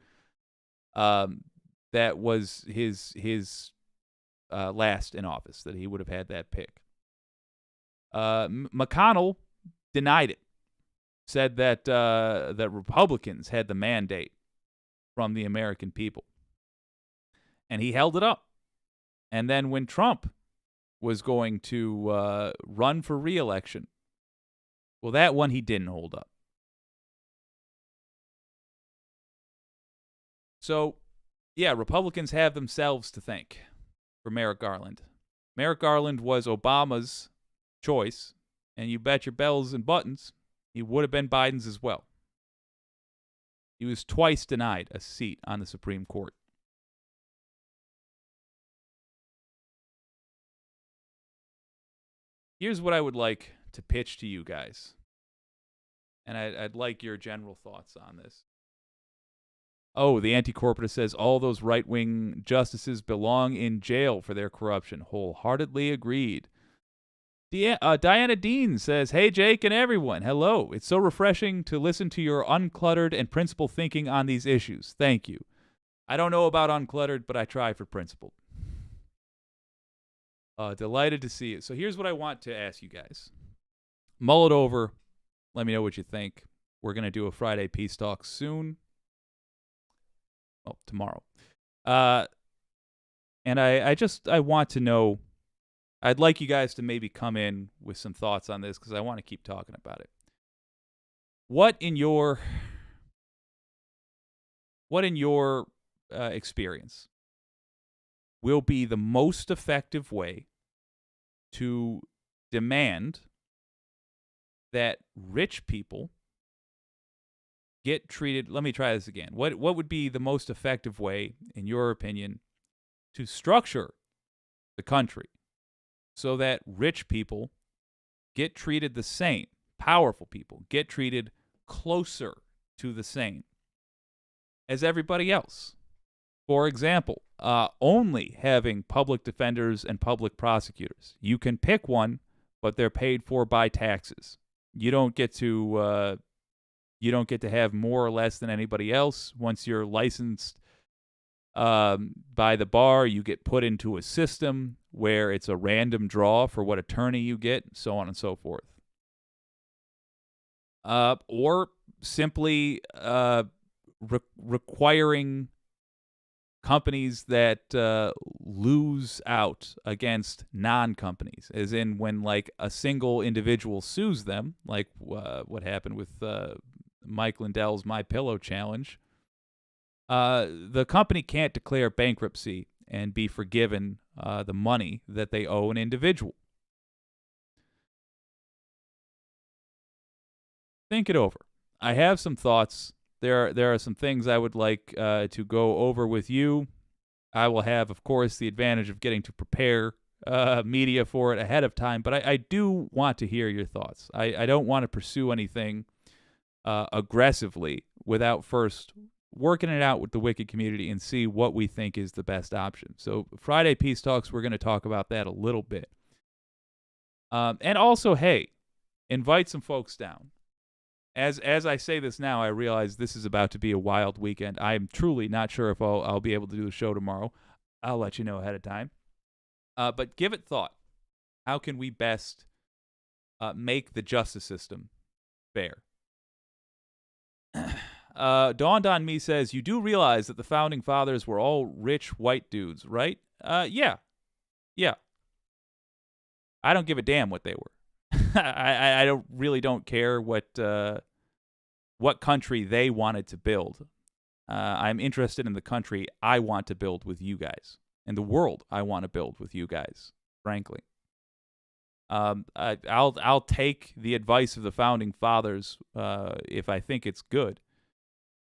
that was his last in office that he would have had that pick. McConnell denied it, said that that Republicans had the mandate from the American people, and he held it up. And then when Trump was going to run for re-election, well, that one he didn't hold up. So, yeah, Republicans have themselves to thank for Merrick Garland. Merrick Garland was Obama's choice, and you bet your bells and buttons he would have been Biden's as well. He was twice denied a seat on the Supreme Court. Here's what I would like to pitch to you guys, and I'd like your general thoughts on this. Oh, the anti-corporatist says all those right-wing justices belong in jail for their corruption. Wholeheartedly agreed. Diana Dean says, hey, Jake and everyone. Hello. It's so refreshing to listen to your uncluttered and principled thinking on these issues. Thank you. I don't know about uncluttered, but I try for principled. Delighted to see it. So here's what I want to ask you guys. Mull it over. Let me know what you think. We're going to do a Friday Peace Talk soon. Well, tomorrow. And I want to know, I'd like you guys to maybe come in with some thoughts on this because I want to keep talking about it. What in your experience will be the most effective way to demand that rich people get treated? Let me try this again. What would be the most effective way, in your opinion, to structure the country so that rich people get treated the same, powerful people get treated closer to the same as everybody else? For example, only having public defenders and public prosecutors. You can pick one, but they're paid for by taxes. You don't get to have more or less than anybody else. Once you're licensed by the bar, you get put into a system where it's a random draw for what attorney you get, so on and so forth. Or simply requiring companies that lose out against non-companies, as in when like a single individual sues them, like what happened with Mike Lindell's My Pillow challenge. The company can't declare bankruptcy and be forgiven the money that they owe an individual. Think it over. I have some thoughts. There are some things I would like to go over with you. I will have, of course, the advantage of getting to prepare media for it ahead of time, but I do want to hear your thoughts. I don't want to pursue anything aggressively without first working it out with the Wicked community and see what we think is the best option. So Friday Peace Talks, we're going to talk about that a little bit. And also, hey, invite some folks down. As I say this now, I realize this is about to be a wild weekend. I am truly not sure if I'll be able to do the show tomorrow. I'll let you know ahead of time. But give it thought. How can we best make the justice system fair? Dawned on Me says, you do realize that the founding fathers were all rich white dudes, right? Yeah. I don't give a damn what they were. I don't care what country they wanted to build. I'm interested in the country I want to build with you guys, and the world I want to build with you guys, frankly. I'll take the advice of the founding fathers if I think it's good,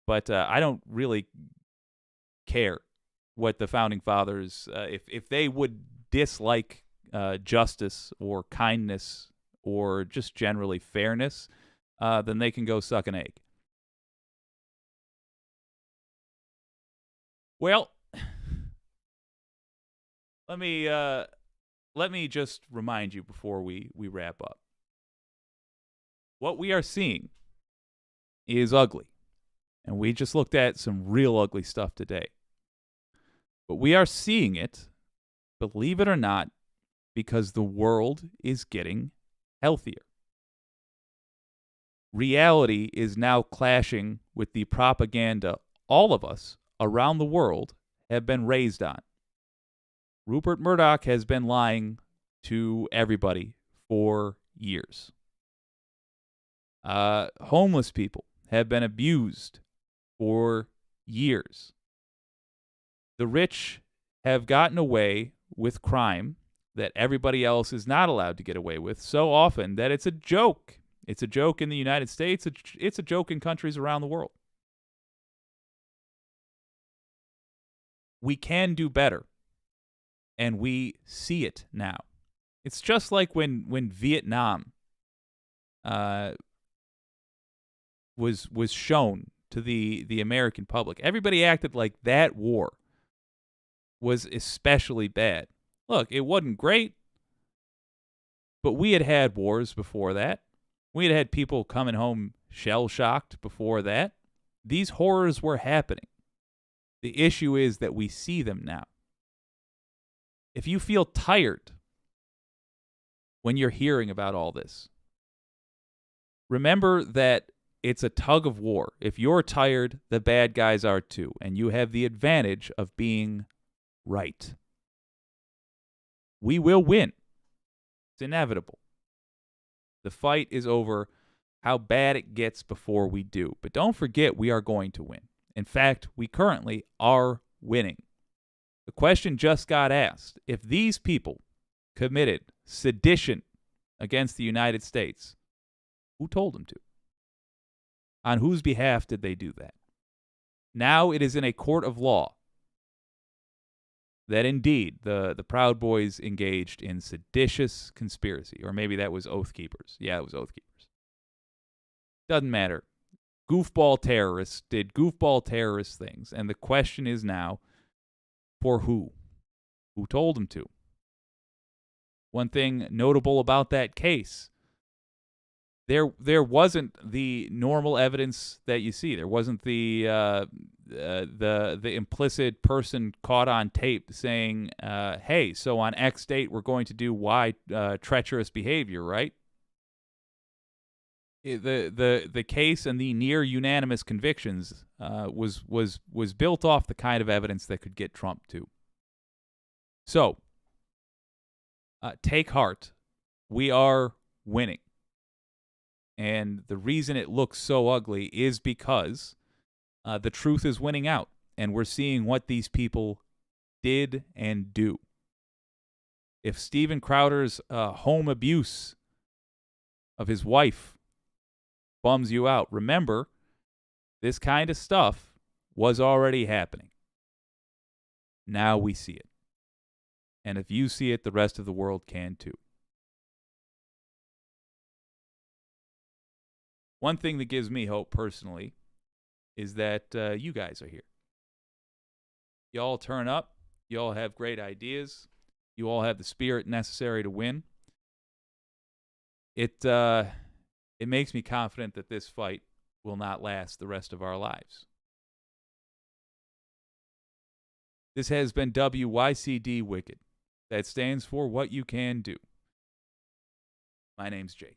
but I don't really care what the founding fathers if they would dislike justice or kindness or just generally fairness, then they can go suck an egg. Well, let me just remind you before we wrap up. What we are seeing is ugly. And we just looked at some real ugly stuff today. But we are seeing it, believe it or not, because the world is getting healthier. Reality is now clashing with the propaganda all of us around the world have been raised on. Rupert Murdoch has been lying to everybody for years. Homeless people have been abused for years. The rich have gotten away with crime that everybody else is not allowed to get away with so often that it's a joke. It's a joke in the United States. It's a joke in countries around the world. We can do better, and we see it now. It's just like when Vietnam was shown to the American public. Everybody acted like that war was especially bad. Look, it wasn't great, but we had had wars before that. We had had people coming home shell-shocked before that. These horrors were happening. The issue is that we see them now. If you feel tired when you're hearing about all this, remember that it's a tug of war. If you're tired, the bad guys are too, and you have the advantage of being right. We will win. It's inevitable. The fight is over how bad it gets before we do. But don't forget, we are going to win. In fact, we currently are winning. The question just got asked. If these people committed sedition against the United States, who told them to? On whose behalf did they do that? Now it is in a court of law that indeed the Proud Boys engaged in seditious conspiracy. Or maybe that was Oath Keepers. Yeah, it was Oath Keepers. Doesn't matter. Goofball terrorists did goofball terrorist things. And the question is now, for who? Who told them to? One thing notable about that case, there wasn't the normal evidence that you see. There wasn't the implicit person caught on tape saying, "Hey, so on X date we're going to do Y treacherous behavior," right? The case and the near unanimous convictions was built off the kind of evidence that could get Trump too. So take heart. We are winning. And the reason it looks so ugly is because the truth is winning out. And we're seeing what these people did and do. If Steven Crowder's home abuse of his wife bums you out, remember, this kind of stuff was already happening. Now we see it. And if you see it, the rest of the world can too. One thing that gives me hope personally is that you guys are here. You all turn up. You all have great ideas. You all have the spirit necessary to win. It makes me confident that this fight will not last the rest of our lives. This has been WYCD Wicked. That stands for What You Can Do. My name's Jake.